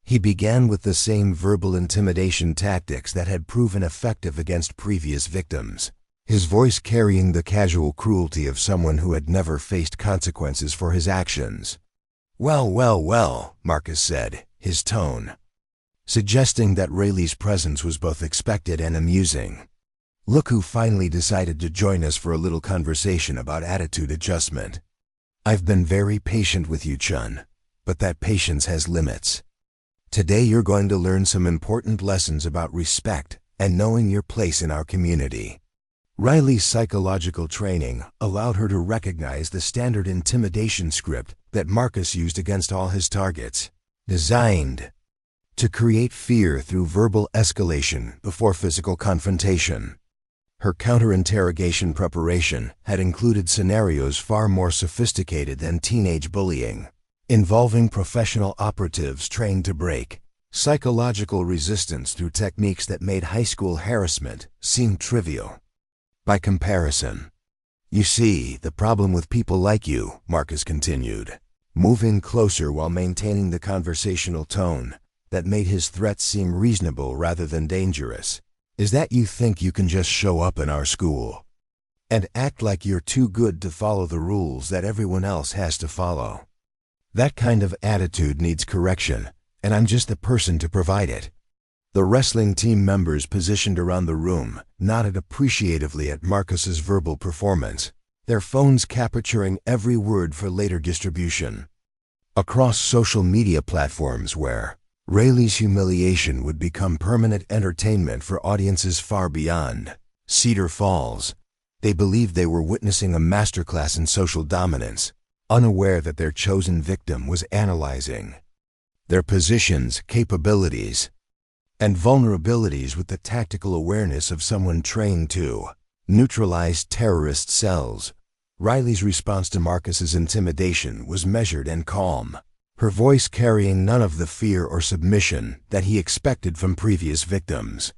He began with the same verbal intimidation tactics that had proven effective against previous victims, his voice carrying the casual cruelty of someone who had never faced consequences for his actions. "Well, well, well," Marcus said, his tone suggesting that Rayleigh's presence was both expected and amusing. "Look who finally decided to join us for a little conversation about attitude adjustment. I've been very patient with you, Chun, but that patience has limits. Today you're going to learn some important lessons about respect and knowing your place in our community." Riley's psychological training allowed her to recognize the standard intimidation script that Marcus used against all his targets, designed to create fear through verbal escalation before physical confrontation. Her counter-interrogation preparation had included scenarios far more sophisticated than teenage bullying, involving professional operatives trained to break psychological resistance through techniques that made high school harassment seem trivial by comparison. "You see, the problem with people like you," Marcus continued, moving closer while maintaining the conversational tone that made his threats seem reasonable rather than dangerous, "is that you think you can just show up in our school and act like you're too good to follow the rules that everyone else has to follow. That kind of attitude needs correction, and I'm just the person to provide it." The wrestling team members positioned around the room nodded appreciatively at Marcus's verbal performance, their phones capturing every word for later distribution across social media platforms where Rayleigh's humiliation would become permanent entertainment for audiences far beyond Cedar Falls. They believed they were witnessing a masterclass in social dominance, unaware that their chosen victim was analyzing their positions, capabilities, and vulnerabilities with the tactical awareness of someone trained to neutralize terrorist cells. Riley's response to Marcus's intimidation was measured and calm, her voice carrying none of the fear or submission that he expected from previous victims.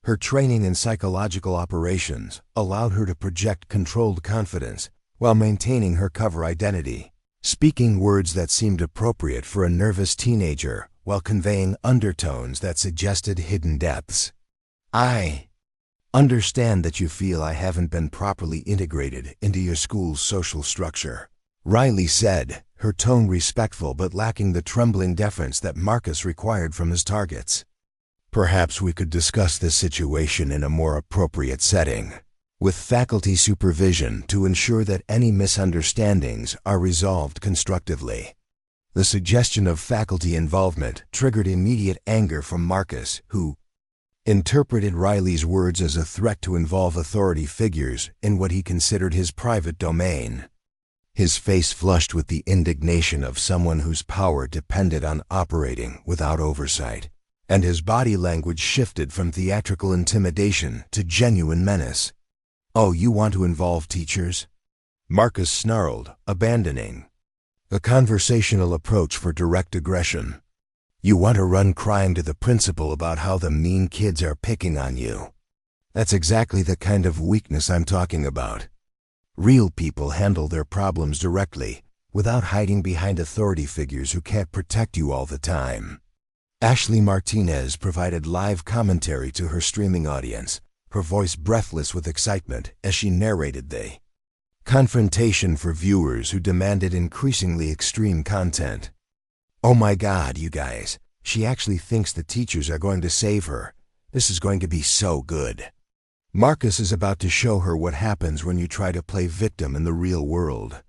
Her training in psychological operations allowed her to project controlled confidence while maintaining her cover identity, speaking words that seemed appropriate for a nervous teenager while conveying undertones that suggested hidden depths. "I understand that you feel I haven't been properly integrated into your school's social structure," Riley said, her tone respectful but lacking the trembling deference that Marcus required from his targets. "Perhaps we could discuss this situation in a more appropriate setting, with faculty supervision to ensure that any misunderstandings are resolved constructively." The suggestion of faculty involvement triggered immediate anger from Marcus, who interpreted Riley's words as a threat to involve authority figures in what he considered his private domain. His face flushed with the indignation of someone whose power depended on operating without oversight, and his body language shifted from theatrical intimidation to genuine menace. "Oh, you want to involve teachers?" Marcus snarled, abandoning a conversational approach for direct aggression. "You want to run crying to the principal about how the mean kids are picking on you? That's exactly the kind of weakness I'm talking about. Real people handle their problems directly, without hiding behind authority figures who can't protect you all the time." Ashley Martinez provided live commentary to her streaming audience, her voice breathless with excitement as she narrated the confrontation for viewers who demanded increasingly extreme content. "Oh my God, you guys, she actually thinks the teachers are going to save her. This is going to be so good." Marcus is about to show her what happens when you try to play victim in the real world.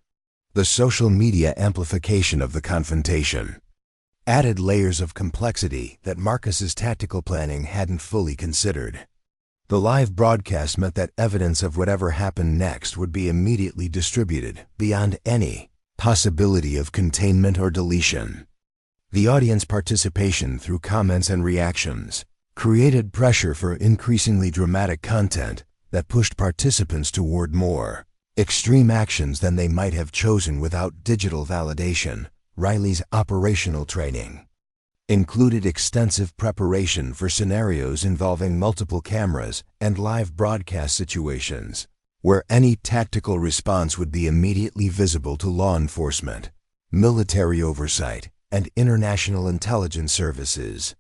The social media amplification of the confrontation added layers of complexity that Marcus's tactical planning hadn't fully considered. The live broadcast meant that evidence of whatever happened next would be immediately distributed beyond any possibility of containment or deletion. The audience participation through comments and reactions created pressure for increasingly dramatic content that pushed participants toward more extreme actions than they might have chosen without digital validation. Riley's operational training included extensive preparation for scenarios involving multiple cameras and live broadcast situations, where any tactical response would be immediately visible to law enforcement, military oversight, and international intelligence services.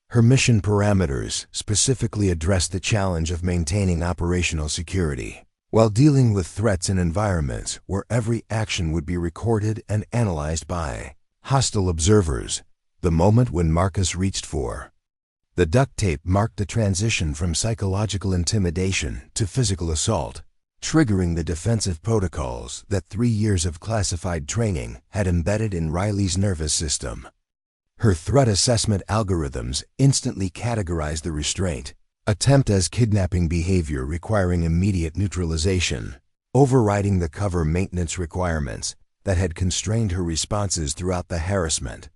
Her mission parameters specifically addressed the challenge of maintaining operational security while dealing with threats in environments where every action would be recorded and analyzed by hostile observers. The moment when Marcus reached for the duct tape marked a transition from psychological intimidation to physical assault, triggering the defensive protocols that 3 years of classified training had embedded in Riley's nervous system. Her threat assessment algorithms instantly categorized the restraint attempt as kidnapping behavior requiring immediate neutralization, overriding the cover maintenance requirements that had constrained her responses throughout the harassment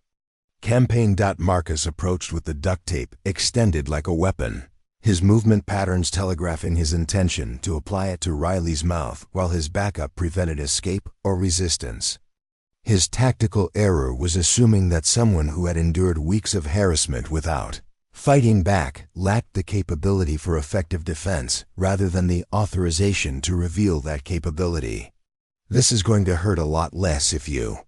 campaign. Marcus approached with the duct tape extended like a weapon, his movement patterns telegraphing his intention to apply it to Riley's mouth while his backup prevented escape or resistance. His tactical error was assuming that someone who had endured weeks of harassment without fighting back lacked the capability for effective defense rather than the authorization to reveal that capability. "This is going to hurt a lot less if you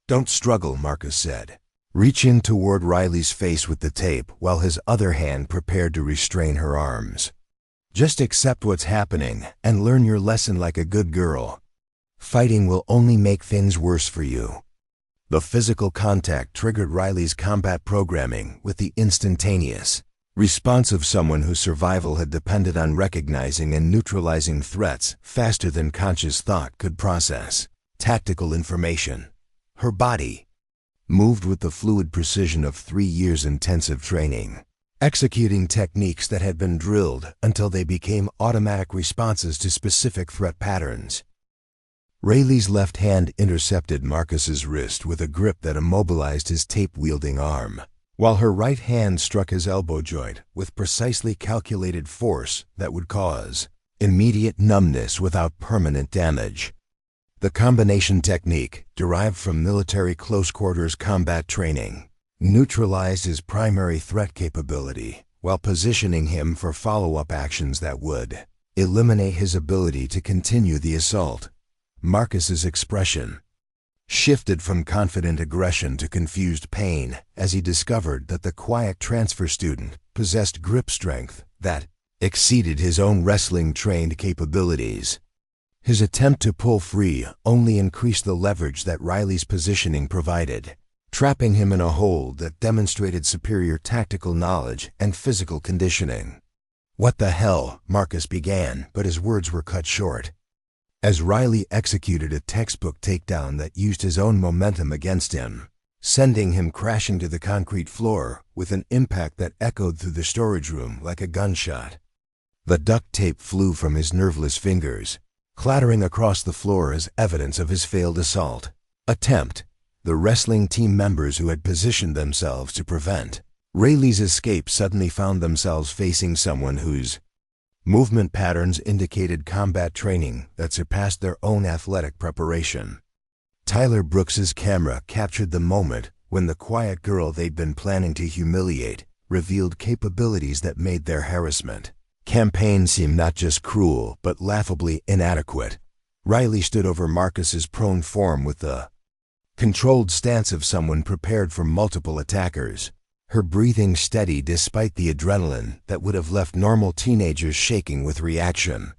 don't struggle," Marcus said, reaching toward Riley's face with the tape while his other hand prepared to restrain her arms. "Just accept what's happening and learn your lesson like a good girl. Fighting will only make things worse for you." The physical contact triggered Riley's combat programming with the instantaneous response of someone whose survival had depended on recognizing and neutralizing threats faster than conscious thought could process tactical information. Her body moved with the fluid precision of 3 years intensive training, executing techniques that had been drilled until they became automatic responses to specific threat patterns. Riley's left hand intercepted Marcus's wrist with a grip that immobilized his tape-wielding arm, while her right hand struck his elbow joint with precisely calculated force that would cause immediate numbness without permanent damage. The combination technique, derived from military close-quarters combat training, neutralized his primary threat capability while positioning him for follow-up actions that would eliminate his ability to continue the assault. Marcus's expression shifted from confident aggression to confused pain as he discovered that the quiet transfer student possessed grip strength that exceeded his own wrestling-trained capabilities. His attempt to pull free only increased the leverage that Riley's positioning provided, trapping him in a hold that demonstrated superior tactical knowledge and physical conditioning. "What the hell?" Marcus began, but his words were cut short as Riley executed a textbook takedown that used his own momentum against him, sending him crashing to the concrete floor with an impact that echoed through the storage room like a gunshot. The duct tape flew from his nerveless fingers, clattering across the floor as evidence of his failed assault attempt. The wrestling team members who had positioned themselves to prevent Riley's escape suddenly found themselves facing someone whose movement patterns indicated combat training that surpassed their own athletic preparation. Tyler Brooks's camera captured the moment when the quiet girl they'd been planning to humiliate revealed capabilities that made their harassment campaign seem not just cruel but laughably inadequate. Riley stood over Marcus's prone form with the controlled stance of someone prepared for multiple attackers, her breathing steady despite the adrenaline that would have left normal teenagers shaking with reaction.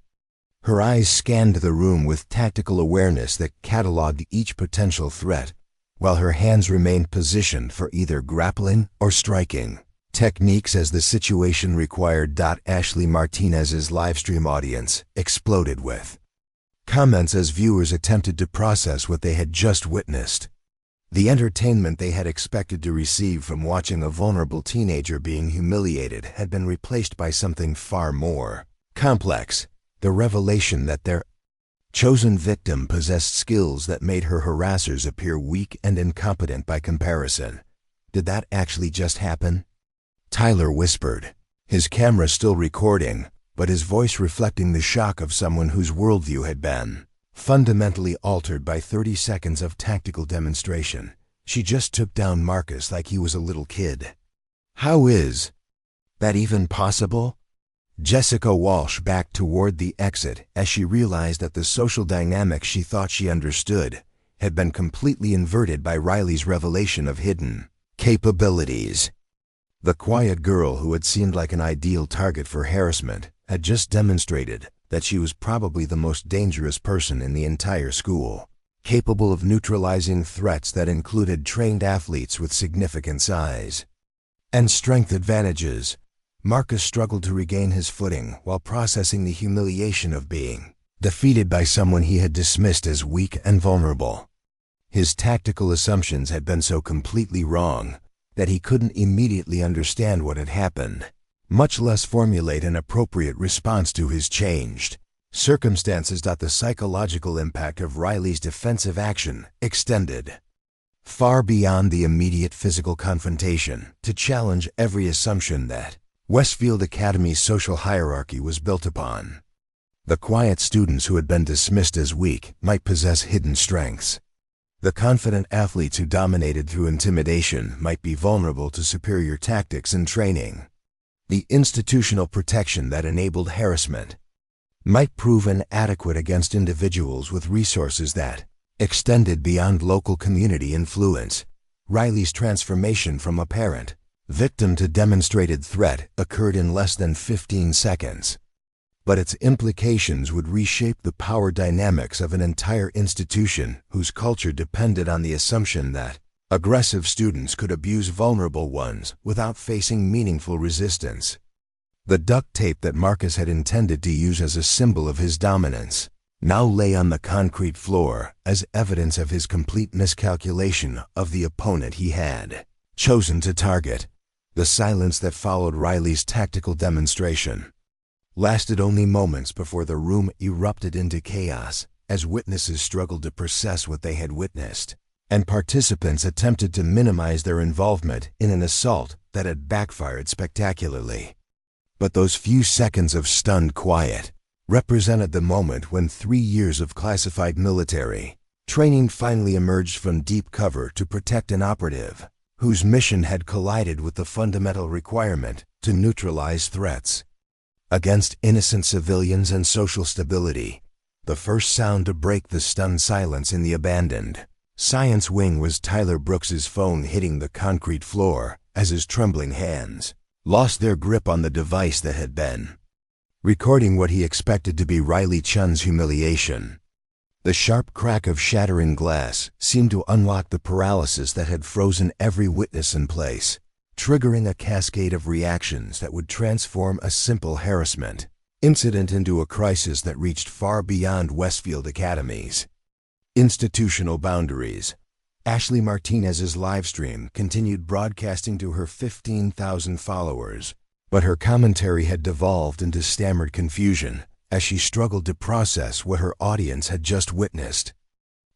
Her eyes scanned the room with tactical awareness that cataloged each potential threat, while her hands remained positioned for either grappling or striking. techniques as the situation required. Ashley Martinez's livestream audience exploded with comments as viewers attempted to process what they had just witnessed. The entertainment they had expected to receive from watching a vulnerable teenager being humiliated had been replaced by something far more complex: the revelation that their chosen victim possessed skills that made her harassers appear weak and incompetent by comparison. Did that actually just happen? Tyler whispered, his camera still recording, but his voice reflecting the shock of someone whose worldview had been fundamentally altered by 30 seconds of tactical demonstration. She just took down Marcus like he was a little kid. How is that even possible? Jessica Walsh backed toward the exit as she realized that the social dynamics she thought she understood had been completely inverted by Riley's revelation of hidden capabilities. The quiet girl who had seemed like an ideal target for harassment had just demonstrated that she was probably the most dangerous person in the entire school, capable of neutralizing threats that included trained athletes with significant size and strength advantages. Marcus struggled to regain his footing while processing the humiliation of being defeated by someone he had dismissed as weak and vulnerable. His tactical assumptions had been so completely wrong that he couldn't immediately understand what had happened, much less formulate an appropriate response to his changed circumstances. The psychological impact of Riley's defensive action extended far beyond the immediate physical confrontation to challenge every assumption that Westfield Academy's social hierarchy was built upon. The quiet students who had been dismissed as weak might possess hidden strengths. The confident athletes who dominated through intimidation might be vulnerable to superior tactics and training. The institutional protection that enabled harassment might prove inadequate against individuals with resources that extended beyond local community influence. Riley's transformation from apparent victim to demonstrated threat occurred in less than 15 seconds. But its implications would reshape the power dynamics of an entire institution whose culture depended on the assumption that aggressive students could abuse vulnerable ones without facing meaningful resistance. The duct tape that Marcus had intended to use as a symbol of his dominance now lay on the concrete floor as evidence of his complete miscalculation of the opponent he had chosen to target. The silence that followed Riley's tactical demonstration lasted only moments before the room erupted into chaos as witnesses struggled to process what they had witnessed, and participants attempted to minimize their involvement in an assault that had backfired spectacularly. But those few seconds of stunned quiet represented the moment when 3 years of classified military training finally emerged from deep cover to protect an operative whose mission had collided with the fundamental requirement to neutralize threats against innocent civilians and social stability. The first sound to break the stunned silence in the abandoned science wing was Tyler Brooks's phone hitting the concrete floor as his trembling hands lost their grip on the device that had been recording what he expected to be Riley Chun's humiliation. The sharp crack of shattering glass seemed to unlock the paralysis that had frozen every witness in place, triggering a cascade of reactions that would transform a simple harassment incident into a crisis that reached far beyond Westfield Academy's institutional boundaries. Ashley Martinez's livestream continued broadcasting to her 15,000 followers, but her commentary had devolved into stammered confusion as she struggled to process what her audience had just witnessed.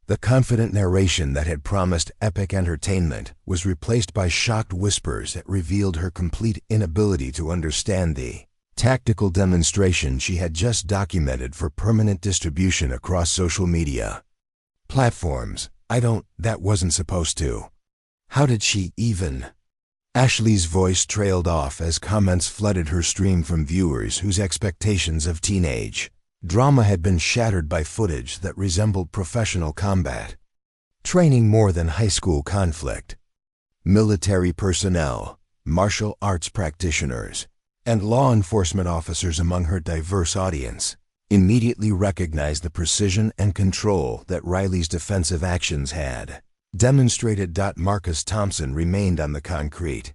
The confident narration that had promised epic entertainment was replaced by shocked whispers that revealed her complete inability to understand the tactical demonstration she had just documented for permanent distribution across social media platforms. That wasn't supposed to. How did she even? Ashley's voice trailed off as comments flooded her stream from viewers whose expectations of teenage drama had been shattered by footage that resembled professional combat training more than high school conflict. Military personnel, martial arts practitioners, and law enforcement officers among her diverse audience immediately recognized the precision and control that Riley's defensive actions had demonstrated. Marcus Thompson remained on the concrete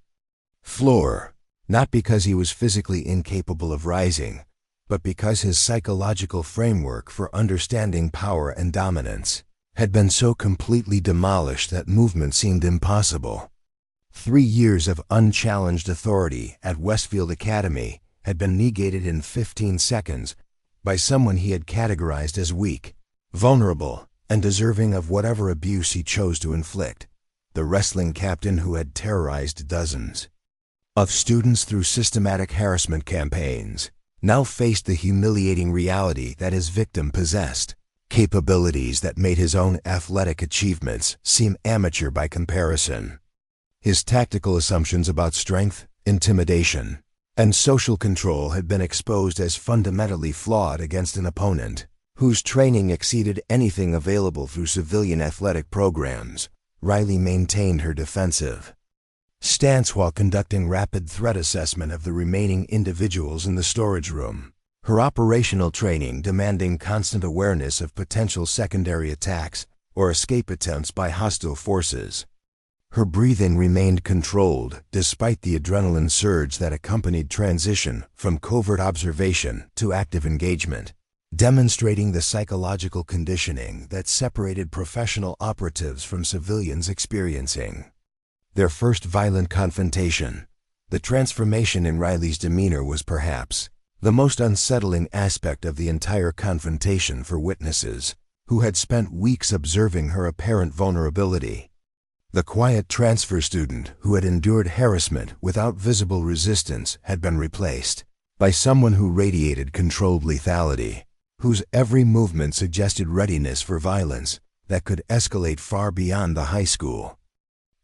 floor, not because he was physically incapable of rising, but because his psychological framework for understanding power and dominance had been so completely demolished that movement seemed impossible. 3 years of unchallenged authority at Westfield Academy had been negated in 15 seconds by someone he had categorized as weak, vulnerable, and deserving of whatever abuse he chose to inflict. The wrestling captain who had terrorized dozens of students through systematic harassment campaigns now faced the humiliating reality that his victim possessed capabilities that made his own athletic achievements seem amateur by comparison. His tactical assumptions about strength, intimidation, and social control had been exposed as fundamentally flawed against an opponent whose training exceeded anything available through civilian athletic programs. Riley maintained her defensive stance while conducting rapid threat assessment of the remaining individuals in the storage room, her operational training demanding constant awareness of potential secondary attacks or escape attempts by hostile forces. Her breathing remained controlled despite the adrenaline surge that accompanied transition from covert observation to active engagement, demonstrating the psychological conditioning that separated professional operatives from civilians experiencing their first violent confrontation. The transformation in Riley's demeanor was perhaps the most unsettling aspect of the entire confrontation for witnesses who had spent weeks observing her apparent vulnerability. The quiet transfer student who had endured harassment without visible resistance had been replaced by someone who radiated controlled lethality, whose every movement suggested readiness for violence that could escalate far beyond the high school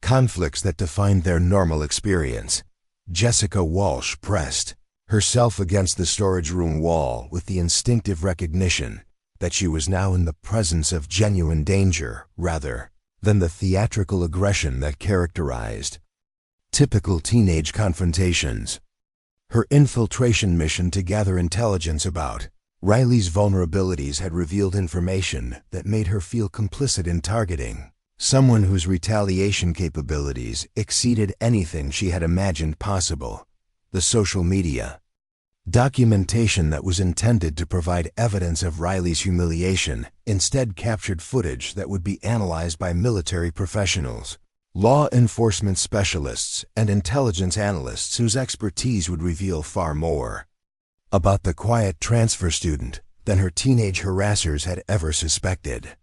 conflicts that defined their normal experience. Jessica Walsh pressed herself against the storage room wall with the instinctive recognition that she was now in the presence of genuine danger rather than the theatrical aggression that characterized typical teenage confrontations. Her infiltration mission to gather intelligence about Riley's vulnerabilities had revealed information that made her feel complicit in targeting someone whose retaliation capabilities exceeded anything she had imagined possible. The social media documentation that was intended to provide evidence of Riley's humiliation instead captured footage that would be analyzed by military professionals, law enforcement specialists, and intelligence analysts whose expertise would reveal far more about the quiet transfer student than her teenage harassers had ever suspected.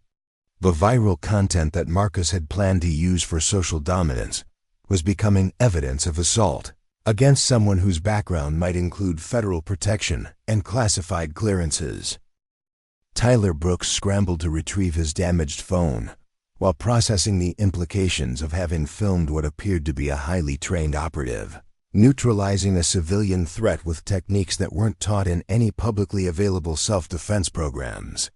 The viral content that Marcus had planned to use for social dominance was becoming evidence of assault against someone whose background might include federal protection and classified clearances. Tyler Brooks scrambled to retrieve his damaged phone while processing the implications of having filmed what appeared to be a highly trained operative neutralizing a civilian threat with techniques that weren't taught in any publicly available self-defense programs.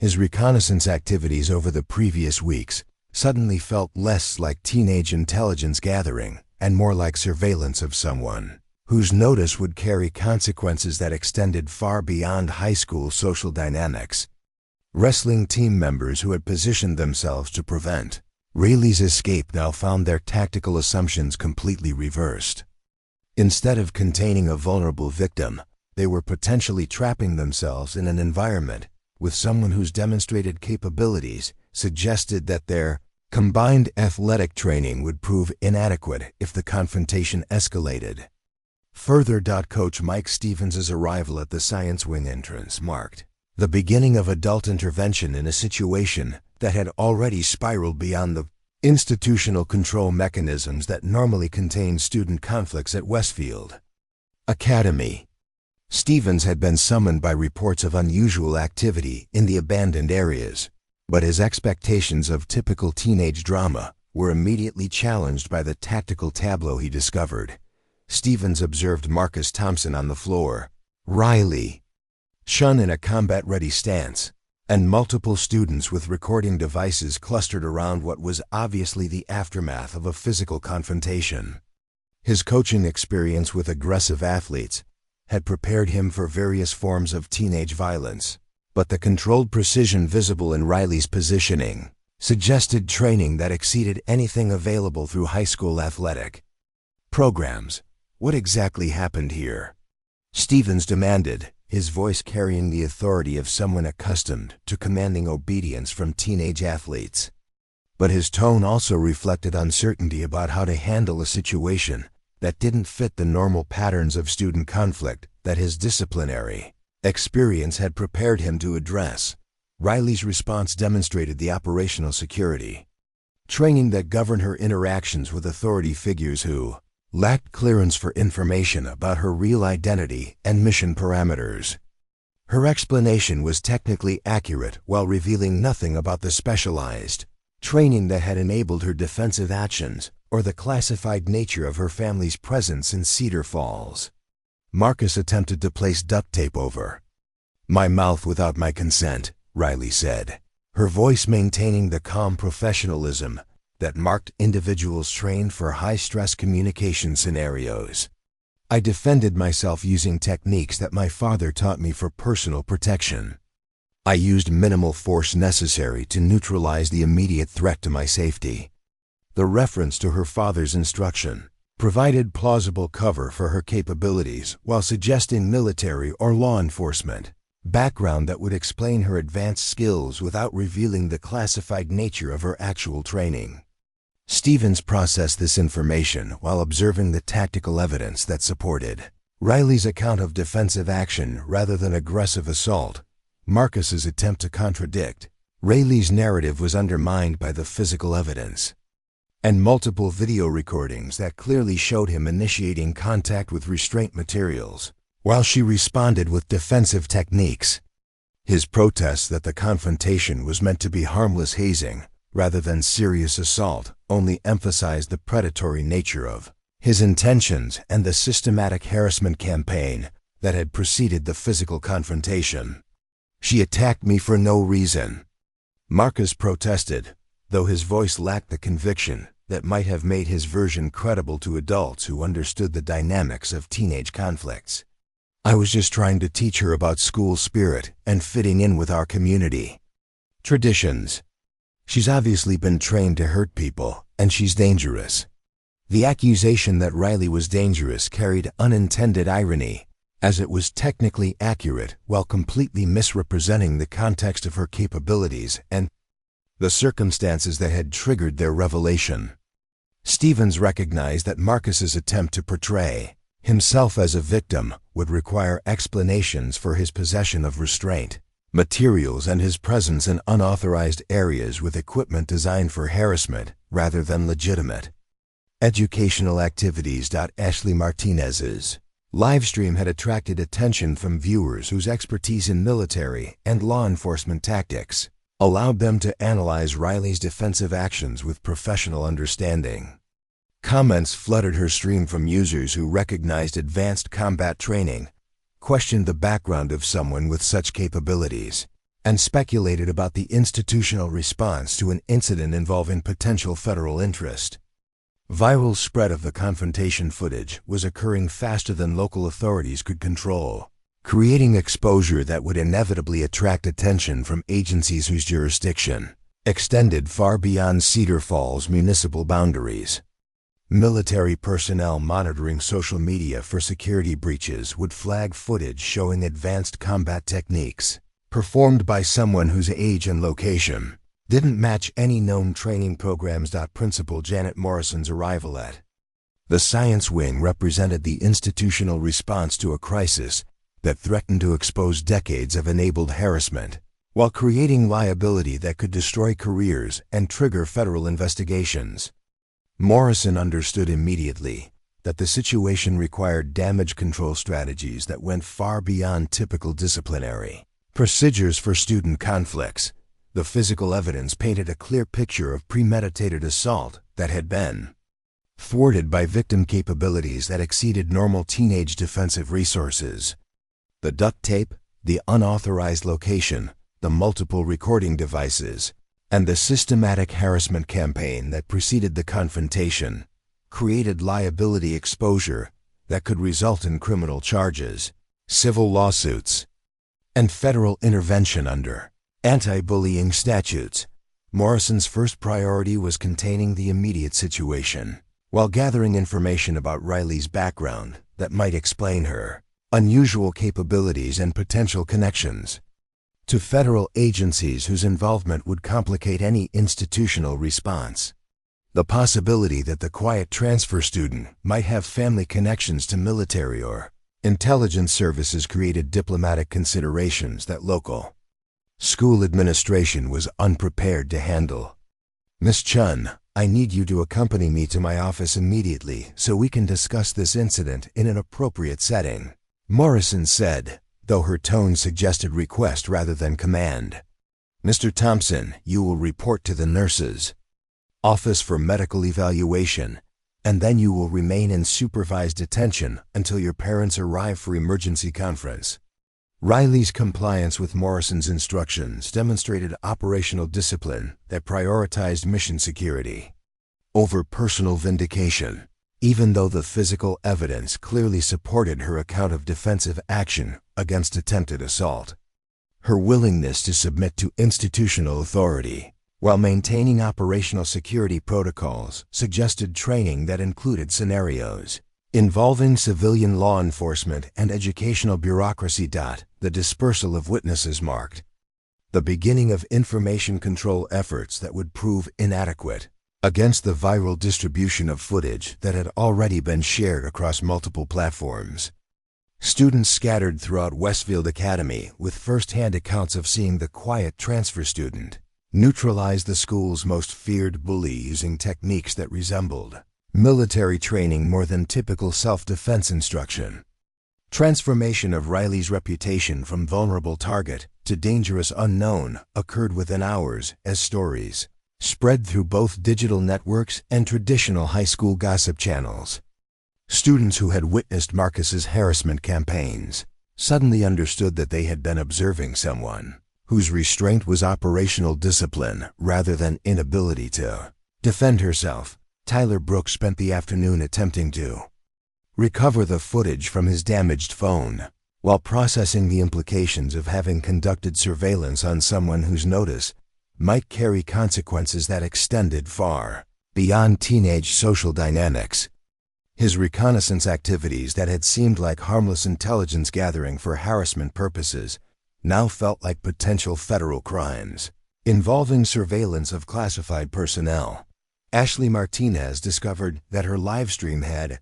His reconnaissance activities over the previous weeks suddenly felt less like teenage intelligence gathering and more like surveillance of someone whose notice would carry consequences that extended far beyond high school social dynamics. Wrestling team members who had positioned themselves to prevent Riley's escape now found their tactical assumptions completely reversed. Instead of containing a vulnerable victim, they were potentially trapping themselves in an environment with someone whose demonstrated capabilities suggested that their combined athletic training would prove inadequate if the confrontation escalated. Further, Coach Mike Stevens' arrival at the science wing entrance marked the beginning of adult intervention in a situation that had already spiraled beyond the institutional control mechanisms that normally contain student conflicts at Westfield Academy. Stevens had been summoned by reports of unusual activity in the abandoned areas, but his expectations of typical teenage drama were immediately challenged by the tactical tableau he discovered. Stevens observed Marcus Thompson on the floor, Riley Shun in a combat-ready stance, and multiple students with recording devices clustered around what was obviously the aftermath of a physical confrontation. His coaching experience with aggressive athletes had prepared him for various forms of teenage violence, but the controlled precision visible in Riley's positioning suggested training that exceeded anything available through high school athletic programs. What exactly happened here? Stevens demanded, his voice carrying the authority of someone accustomed to commanding obedience from teenage athletes. But his tone also reflected uncertainty about how to handle a situation that didn't fit the normal patterns of student conflict that his disciplinary experience had prepared him to address. Riley's response demonstrated the operational security training that governed her interactions with authority figures who lacked clearance for information about her real identity and mission parameters. Her explanation was technically accurate while revealing nothing about the specialized training that had enabled her defensive actions or the classified nature of her family's presence in Cedar Falls. Marcus attempted to place duct tape over my mouth without my consent, Riley said, her voice maintaining the calm professionalism that marked individuals trained for high-stress communication scenarios. I defended myself using techniques that my father taught me for personal protection. I used minimal force necessary to neutralize the immediate threat to my safety. The reference to her father's instruction provided plausible cover for her capabilities while suggesting military or law enforcement background that would explain her advanced skills without revealing the classified nature of her actual training. Stevens processed this information while observing the tactical evidence that supported Riley's account of defensive action rather than aggressive assault. Marcus's attempt to contradict Riley's narrative was undermined by the physical evidence and multiple video recordings that clearly showed him initiating contact with restraint materials while she responded with defensive techniques. His protest that the confrontation was meant to be harmless hazing rather than serious assault only emphasized the predatory nature of his intentions and the systematic harassment campaign that had preceded the physical confrontation. She attacked me for no reason, Marcus protested, though his voice lacked the conviction that might have made his version credible to adults who understood the dynamics of teenage conflicts. I was just trying to teach her about school spirit and fitting in with our community traditions. She's obviously been trained to hurt people, and she's dangerous. The accusation that Riley was dangerous carried unintended irony, as it was technically accurate while completely misrepresenting the context of her capabilities and the circumstances that had triggered their revelation. Stevens recognized that Marcus's attempt to portray himself as a victim would require explanations for his possession of restraint materials and his presence in unauthorized areas with equipment designed for harassment rather than legitimate educational activities. Ashley Martinez's livestream had attracted attention from viewers whose expertise in military and law enforcement tactics allowed them to analyze Riley's defensive actions with professional understanding. Comments flooded her stream from users who recognized advanced combat training, questioned the background of someone with such capabilities, and speculated about the institutional response to an incident involving potential federal interest. Viral spread of the confrontation footage was occurring faster than local authorities could control, creating exposure that would inevitably attract attention from agencies whose jurisdiction extended far beyond Cedar Falls' municipal boundaries. Military personnel monitoring social media for security breaches would flag footage showing advanced combat techniques performed by someone whose age and location didn't match any known training programs. Principal Janet Morrison's arrival at the science wing represented the institutional response to a crisis that threatened to expose decades of enabled harassment, while creating liability that could destroy careers and trigger federal investigations. Morrison understood immediately that the situation required damage control strategies that went far beyond typical disciplinary procedures for student conflicts. The physical evidence painted a clear picture of premeditated assault that had been thwarted by victim capabilities that exceeded normal teenage defensive resources. The duct tape, the unauthorized location, the multiple recording devices, and the systematic harassment campaign that preceded the confrontation created liability exposure that could result in criminal charges, civil lawsuits, and federal intervention under anti-bullying statutes. Morrison's first priority was containing the immediate situation. While gathering information about Riley's background that might explain her unusual capabilities and potential connections to federal agencies whose involvement would complicate any institutional response. The possibility that the quiet transfer student might have family connections to military or intelligence services created diplomatic considerations that local school administration was unprepared to handle. "Miss Chun, I need you to accompany me to my office immediately so we can discuss this incident in an appropriate setting," Morrison said, though her tone suggested request rather than command. "Mr. Thompson, you will report to the nurses' office for medical evaluation, and then you will remain in supervised detention until your parents arrive for emergency conference." Riley's compliance with Morrison's instructions demonstrated operational discipline that prioritized mission security over personal vindication, even though the physical evidence clearly supported her account of defensive action against attempted assault. Her willingness to submit to institutional authority while maintaining operational security protocols suggested training that included scenarios involving civilian law enforcement and educational bureaucracy. The dispersal of witnesses marked the beginning of information control efforts that would prove inadequate against the viral distribution of footage that had already been shared across multiple platforms. Students scattered throughout Westfield Academy with first-hand accounts of seeing the quiet transfer student neutralize the school's most feared bully using techniques that resembled military training more than typical self-defense instruction. Transformation of Riley's reputation from vulnerable target to dangerous unknown occurred within hours as stories spread through both digital networks and traditional high school gossip channels. Students who had witnessed Marcus's harassment campaigns suddenly understood that they had been observing someone whose restraint was operational discipline rather than inability to defend herself. Tyler Brooks spent the afternoon attempting to recover the footage from his damaged phone while processing the implications of having conducted surveillance on someone whose notice might carry consequences that extended far beyond teenage social dynamics. His reconnaissance activities that had seemed like harmless intelligence gathering for harassment purposes now felt like potential federal crimes involving surveillance of classified personnel. Ashley Martinez discovered that her livestream had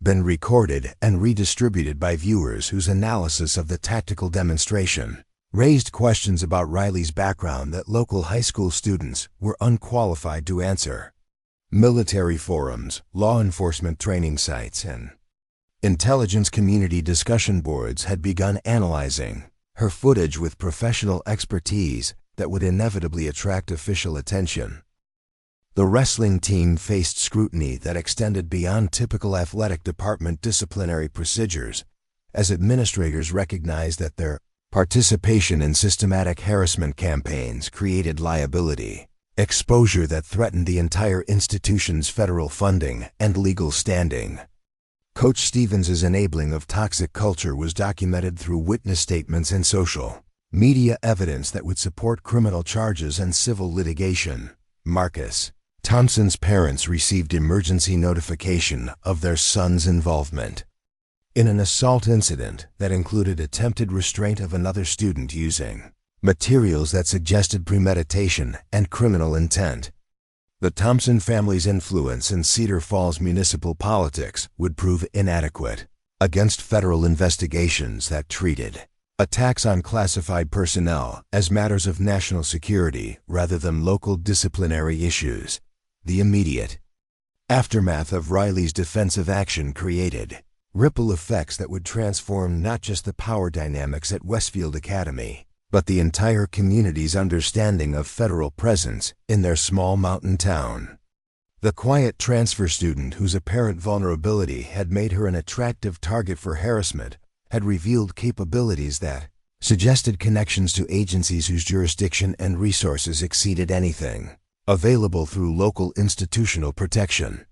been recorded and redistributed by viewers whose analysis of the tactical demonstration raised questions about Riley's background that local high school students were unqualified to answer. Military forums, law enforcement training sites, and intelligence community discussion boards had begun analyzing her footage with professional expertise that would inevitably attract official attention. The wrestling team faced scrutiny that extended beyond typical athletic department disciplinary procedures, as administrators recognized that their participation in systematic harassment campaigns created liability exposure that threatened the entire institution's federal funding and legal standing. Coach Stevens' enabling of toxic culture was documented through witness statements and social media evidence that would support criminal charges and civil litigation. Marcus Thompson's parents received emergency notification of their son's involvement in an assault incident that included attempted restraint of another student using materials that suggested premeditation and criminal intent. The Thompson family's influence in Cedar Falls municipal politics would prove inadequate against federal investigations that treated attacks on classified personnel as matters of national security rather than local disciplinary issues. The immediate aftermath of Riley's defensive action created ripple effects that would transform not just the power dynamics at Westfield Academy, but the entire community's understanding of federal presence in their small mountain town. The quiet transfer student whose apparent vulnerability had made her an attractive target for harassment had revealed capabilities that suggested connections to agencies whose jurisdiction and resources exceeded anything available through local institutional protection.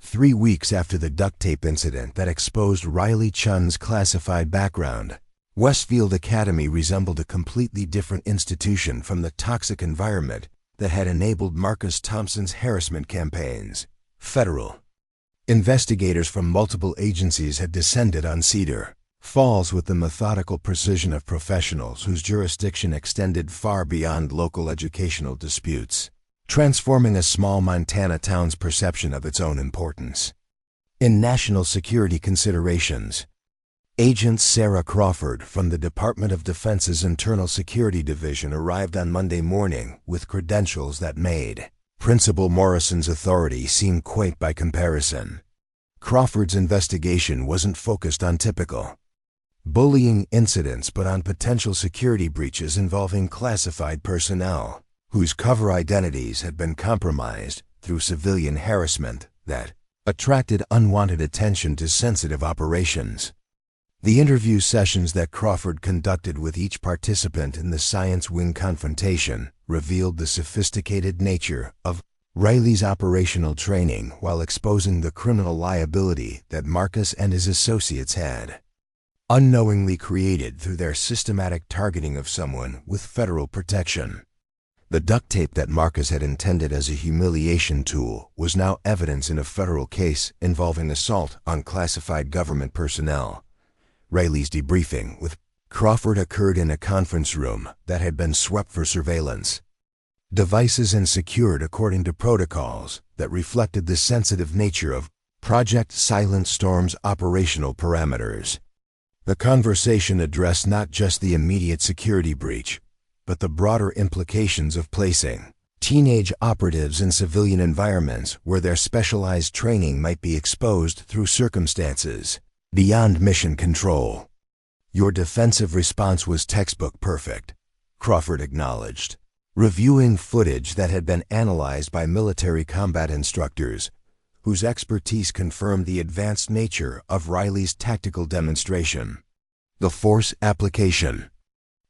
3 weeks after the duct tape incident that exposed Riley Chun's classified background, Westfield Academy resembled a completely different institution from the toxic environment that had enabled Marcus Thompson's harassment campaigns. Federal Investigators from multiple agencies had descended on Cedar Falls with the methodical precision of professionals whose jurisdiction extended far beyond local educational disputes, transforming a small Montana town's perception of its own importance. In national security considerations, Agent Sarah Crawford from the Department of Defense's Internal Security Division arrived on Monday morning with credentials that made Principal Morrison's authority seem quaint by comparison. Crawford's investigation wasn't focused on typical bullying incidents but on potential security breaches involving classified personnel whose cover identities had been compromised through civilian harassment that attracted unwanted attention to sensitive operations. The interview sessions that Crawford conducted with each participant in the Science Wing confrontation revealed the sophisticated nature of Riley's operational training while exposing the criminal liability that Marcus and his associates had unknowingly created through their systematic targeting of someone with federal protection. The duct tape that Marcus had intended as a humiliation tool was now evidence in a federal case involving assault on classified government personnel. Riley's debriefing with Crawford occurred in a conference room that had been swept for surveillance devices and secured according to protocols that reflected the sensitive nature of Project Silent Storm's operational parameters. The conversation addressed not just the immediate security breach, but the broader implications of placing teenage operatives in civilian environments where their specialized training might be exposed through circumstances beyond mission control. Your defensive response was textbook perfect, Crawford acknowledged, reviewing footage that had been analyzed by military combat instructors, whose expertise confirmed the advanced nature of Riley's tactical demonstration. The force application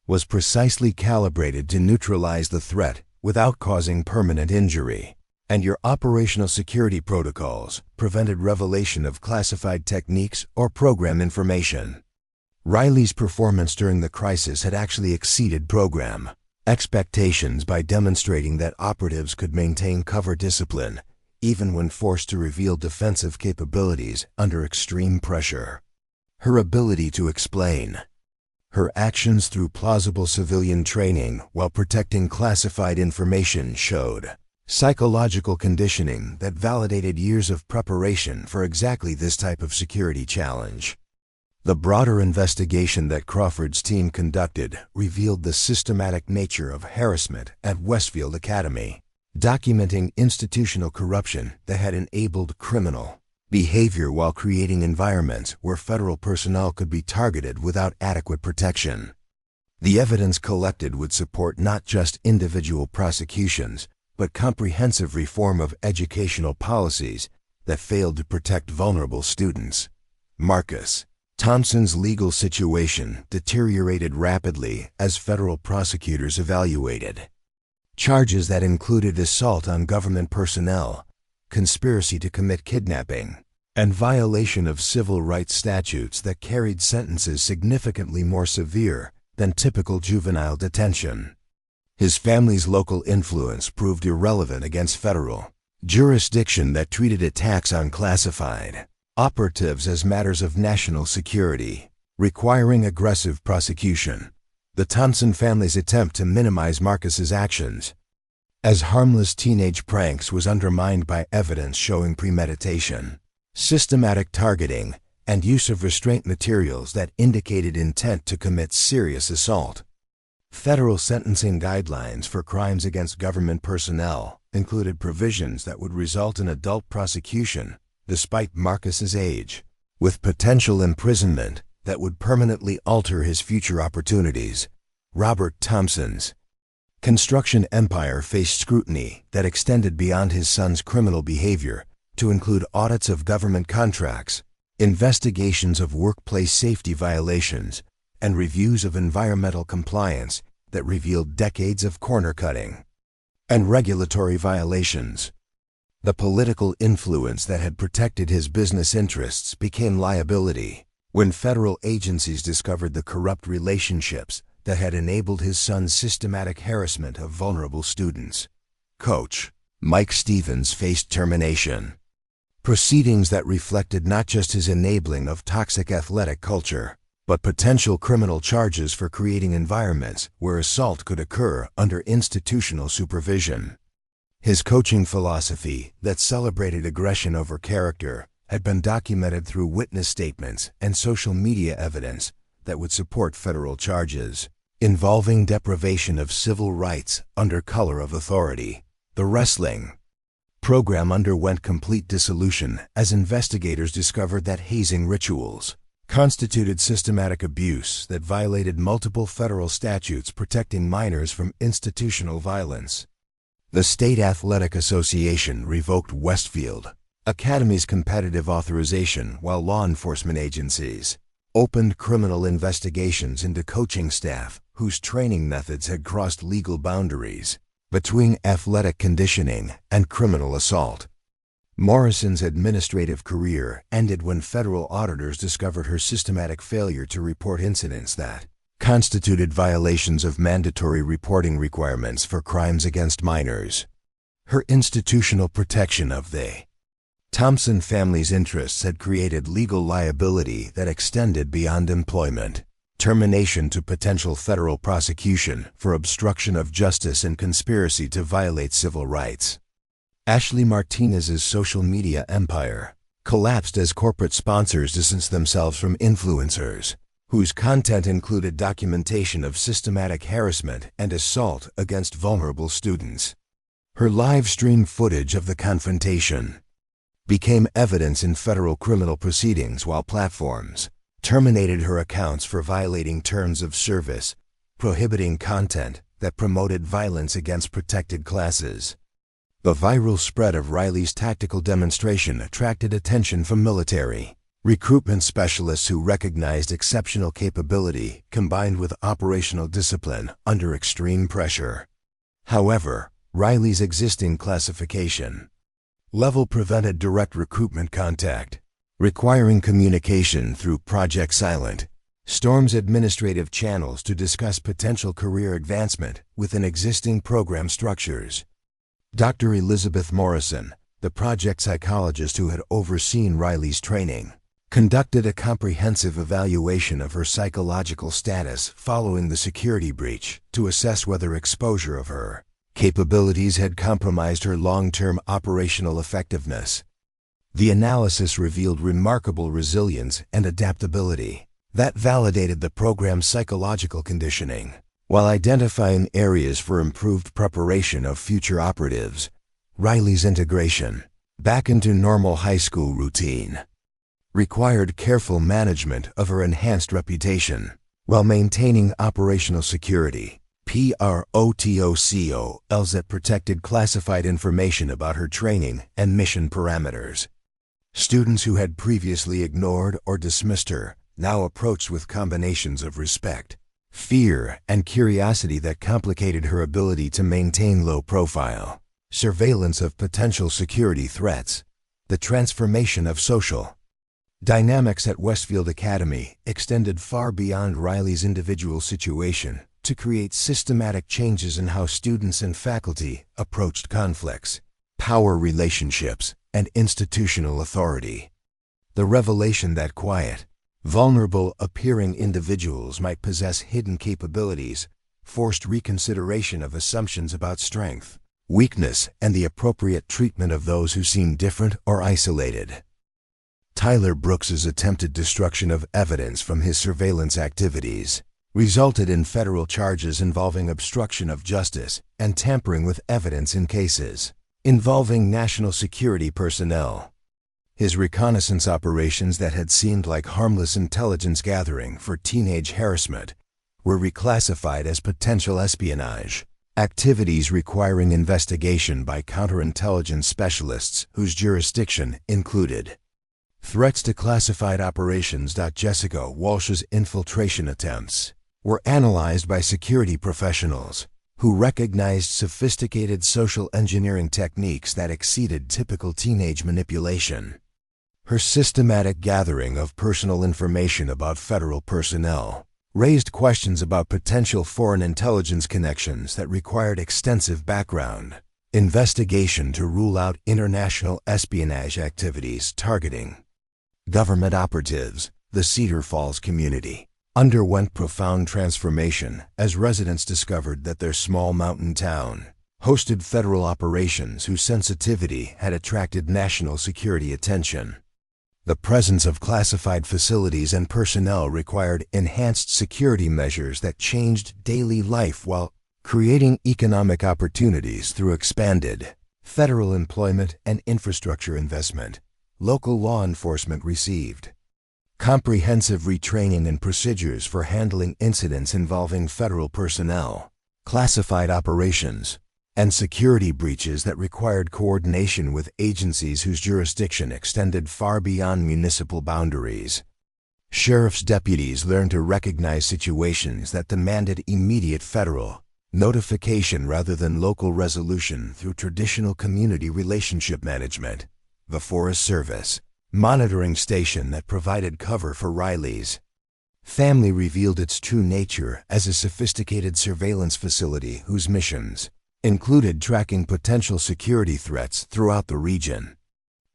was precisely calibrated to neutralize the threat without causing permanent injury, and your operational security protocols prevented revelation of classified techniques or program information. Riley's performance during the crisis had actually exceeded program expectations by demonstrating that operatives could maintain cover discipline even when forced to reveal defensive capabilities under extreme pressure. Her ability to explain her actions through plausible civilian training while protecting classified information showed psychological conditioning that validated years of preparation for exactly this type of security challenge. The broader investigation that Crawford's team conducted revealed the systematic nature of harassment at Westfield Academy, documenting institutional corruption that had enabled criminal behavior while creating environments where federal personnel could be targeted without adequate protection. The evidence collected would support not just individual prosecutions, but comprehensive reform of educational policies that failed to protect vulnerable students. Marcus Thompson's legal situation deteriorated rapidly as federal prosecutors evaluated charges that included assault on government personnel, conspiracy to commit kidnapping, and violation of civil rights statutes that carried sentences significantly more severe than typical juvenile detention. His family's local influence proved irrelevant against federal jurisdiction that treated attacks on classified operatives as matters of national security, requiring aggressive prosecution. The Thompson family's attempt to minimize Marcus's actions as harmless teenage pranks was undermined by evidence showing premeditation, systematic targeting, and use of restraint materials that indicated intent to commit serious assault. Federal sentencing guidelines for crimes against government personnel included provisions that would result in adult prosecution despite Marcus's age, with potential imprisonment that would permanently alter his future opportunities. Robert Thompson's construction empire faced scrutiny that extended beyond his son's criminal behavior to include audits of government contracts, investigations of workplace safety violations, and reviews of environmental compliance that revealed decades of corner cutting and regulatory violations. The political influence that had protected his business interests became liability when federal agencies discovered the corrupt relationships that had enabled his son's systematic harassment of vulnerable students. Coach Mike Stevens faced termination. Proceedings that reflected not just his enabling of toxic athletic culture, but potential criminal charges for creating environments where assault could occur under institutional supervision. His coaching philosophy that celebrated aggression over character had been documented through witness statements and social media evidence that would support federal charges involving deprivation of civil rights under color of authority. The wrestling program underwent complete dissolution as investigators discovered that hazing rituals constituted systematic abuse that violated multiple federal statutes protecting minors from institutional violence. The State Athletic Association revoked Westfield Academy's competitive authorization while law enforcement agencies opened criminal investigations into coaching staff whose training methods had crossed legal boundaries between athletic conditioning and criminal assault. Morrison's administrative career ended when federal auditors discovered her systematic failure to report incidents that constituted violations of mandatory reporting requirements for crimes against minors. Her institutional protection of the Thompson family's interests had created legal liability that extended beyond employment, termination to potential federal prosecution for obstruction of justice and conspiracy to violate civil rights. Ashley Martinez's social media empire collapsed as corporate sponsors distanced themselves from influencers, whose content included documentation of systematic harassment and assault against vulnerable students. Her live-stream footage of the confrontation became evidence in federal criminal proceedings while platforms terminated her accounts for violating terms of service, prohibiting content that promoted violence against protected classes. The viral spread of Riley's tactical demonstration attracted attention from military recruitment specialists who recognized exceptional capability combined with operational discipline under extreme pressure. However, Riley's existing classification level prevented direct recruitment contact, requiring communication through Project Silent, Storm's administrative channels to discuss potential career advancement within existing program structures. Dr. Elizabeth Morrison, the project psychologist who had overseen Riley's training, conducted a comprehensive evaluation of her psychological status following the security breach to assess whether exposure of her capabilities had compromised her long-term operational effectiveness. The analysis revealed remarkable resilience and adaptability that validated the program's psychological conditioning, while identifying areas for improved preparation of future operatives. Riley's integration back into normal high school routine required careful management of her enhanced reputation while maintaining operational security. Protocols that protected classified information about her training and mission parameters. Students who had previously ignored or dismissed her now approached with combinations of respect, fear, and curiosity that complicated her ability to maintain low profile. Surveillance of potential security threats. The transformation of social dynamics at Westfield Academy extended far beyond Riley's individual situation to create systematic changes in how students and faculty approached conflicts, power relationships, and institutional authority. The revelation that quiet, vulnerable-appearing individuals might possess hidden capabilities forced reconsideration of assumptions about strength, weakness, and the appropriate treatment of those who seem different or isolated. Tyler Brooks's attempted destruction of evidence from his surveillance activities resulted in federal charges involving obstruction of justice and tampering with evidence in cases involving national security personnel. His reconnaissance operations that had seemed like harmless intelligence gathering for teenage harassment were reclassified as potential espionage, activities requiring investigation by counterintelligence specialists whose jurisdiction included threats to classified operations. Jessica Walsh's infiltration attempts were analyzed by security professionals who recognized sophisticated social engineering techniques that exceeded typical teenage manipulation. Her systematic gathering of personal information about federal personnel raised questions about potential foreign intelligence connections that required extensive background Investigation to rule out international espionage activities targeting government operatives. The Cedar Falls community underwent profound transformation as residents discovered that their small mountain town hosted federal operations whose sensitivity had attracted national security attention. The presence of classified facilities and personnel required enhanced security measures that changed daily life while creating economic opportunities through expanded federal employment and infrastructure investment. Local law enforcement received comprehensive retraining and procedures for handling incidents involving federal personnel, classified operations, and security breaches that required coordination with agencies whose jurisdiction extended far beyond municipal boundaries. Sheriff's deputies learned to recognize situations that demanded immediate federal notification rather than local resolution through traditional community relationship management. The Forest Service monitoring station that provided cover for Riley's family revealed its true nature as a sophisticated surveillance facility whose missions included tracking potential security threats throughout the region.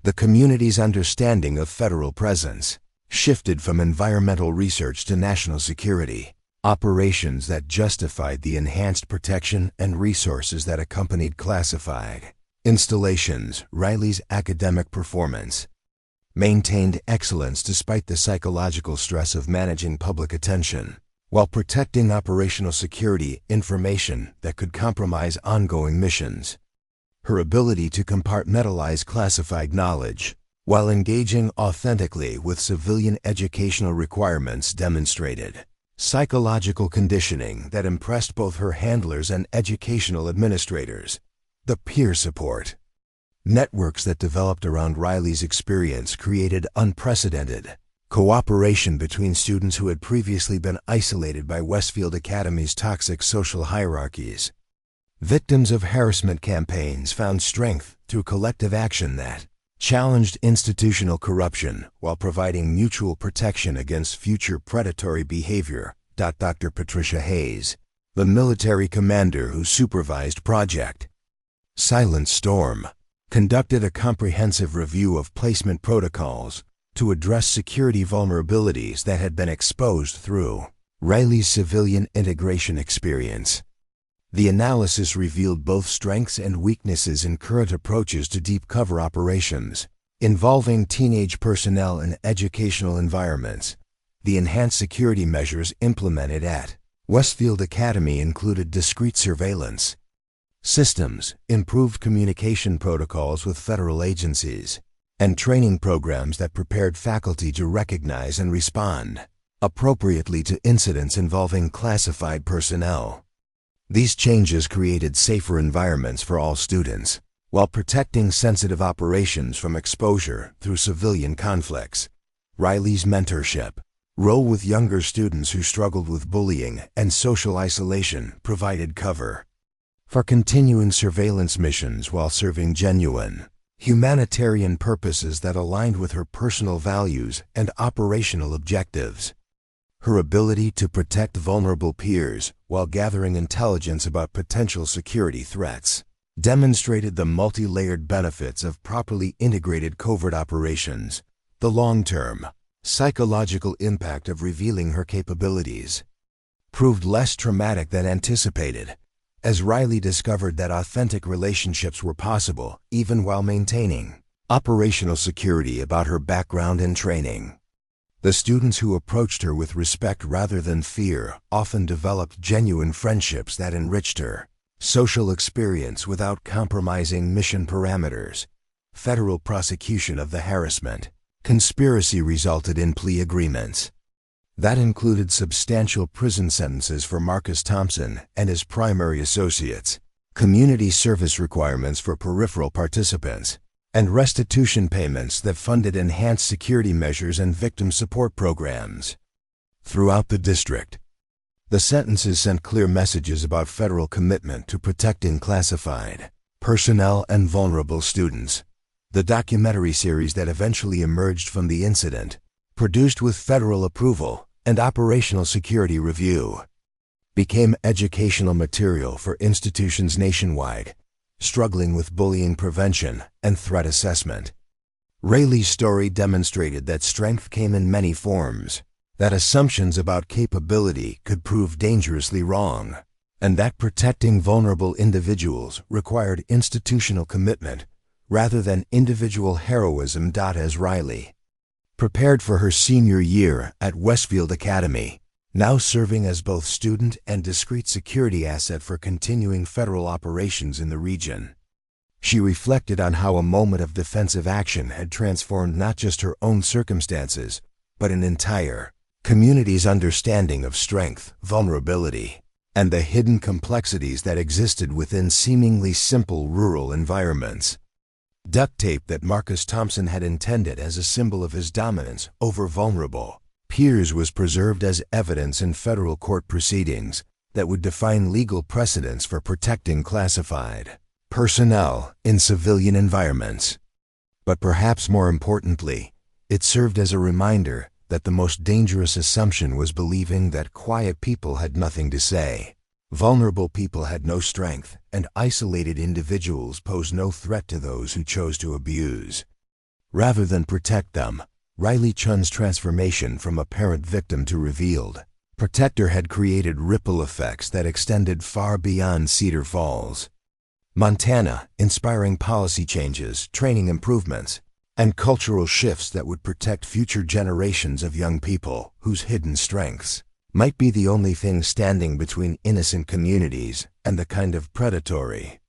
The community's understanding of federal presence shifted from environmental research to national security operations that justified the enhanced protection and resources that accompanied classified installations. Riley's academic performance maintained excellence despite the psychological stress of managing public attention, while protecting operational security information that could compromise ongoing missions. Her ability to compartmentalize classified knowledge while engaging authentically with civilian educational requirements demonstrated psychological conditioning that impressed both her handlers and educational administrators. The peer support networks that developed around Riley's experience created unprecedented cooperation between students who had previously been isolated by Westfield Academy's toxic social hierarchies. Victims of harassment campaigns found strength through collective action that challenged institutional corruption while providing mutual protection against future predatory behavior. Dr. Patricia Hayes, the military commander who supervised Project Silent Storm, conducted a comprehensive review of placement protocols to address security vulnerabilities that had been exposed through Riley's civilian integration experience. The analysis revealed both strengths and weaknesses in current approaches to deep cover operations involving teenage personnel in educational environments. The enhanced security measures implemented at Westfield Academy included discreet surveillance systems, improved communication protocols with federal agencies, and training programs that prepared faculty to recognize and respond appropriately to incidents involving classified personnel. These changes created safer environments for all students, while protecting sensitive operations from exposure through civilian conflicts. Riley's mentorship role with younger students who struggled with bullying and social isolation provided cover for continuing surveillance missions while serving genuine humanitarian purposes that aligned with her personal values and operational objectives. Her ability to protect vulnerable peers while gathering intelligence about potential security threats demonstrated the multi-layered benefits of properly integrated covert operations. The long-term psychological impact of revealing her capabilities proved less traumatic than anticipated, as Riley discovered that authentic relationships were possible even while maintaining operational security about her background and training. The students who approached her with respect rather than fear often developed genuine friendships that enriched her social experience without compromising mission parameters. Federal prosecution of the harassment conspiracy resulted in plea agreements that included substantial prison sentences for Marcus Thompson and his primary associates, community service requirements for peripheral participants, and restitution payments that funded enhanced security measures and victim support programs. Throughout the district, the sentences sent clear messages about federal commitment to protecting classified personnel and vulnerable students. The documentary series that eventually emerged from the incident, produced with federal approval and operational security review, became educational material for institutions nationwide, struggling with bullying prevention and threat assessment. Rayleigh's story demonstrated that strength came in many forms, that assumptions about capability could prove dangerously wrong, and that protecting vulnerable individuals required institutional commitment rather than individual heroism. As Riley prepared for her senior year at Westfield Academy, now serving as both student and discreet security asset for continuing federal operations in the region, she reflected on how a moment of defensive action had transformed not just her own circumstances, but an entire community's understanding of strength, vulnerability, and the hidden complexities that existed within seemingly simple rural environments. Duct tape that Marcus Thompson had intended as a symbol of his dominance over vulnerable peers was preserved as evidence in federal court proceedings that would define legal precedents for protecting classified personnel in civilian environments. But perhaps more importantly, it served as a reminder that the most dangerous assumption was believing that quiet people had nothing to say. Vulnerable people had no strength, and isolated individuals posed no threat to those who chose to abuse. Rather than protect them, Riley Chun's transformation from apparent victim to revealed protector had created ripple effects that extended far beyond Cedar Falls, Montana, inspiring policy changes, training improvements, and cultural shifts that would protect future generations of young people whose hidden strengths might be the only thing standing between innocent communities and the kind of predatory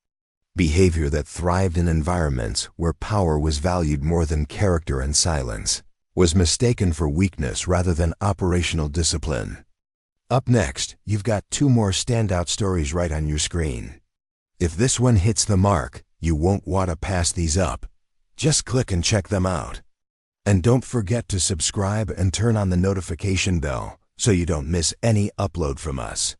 behavior that thrived in environments where power was valued more than character and silence was mistaken for weakness rather than operational discipline. Up next, you've got two more standout stories right on your screen. If this one hits the mark, you won't want to pass these up. Just click and check them out. And don't forget to subscribe and turn on the notification bell so you don't miss any upload from us.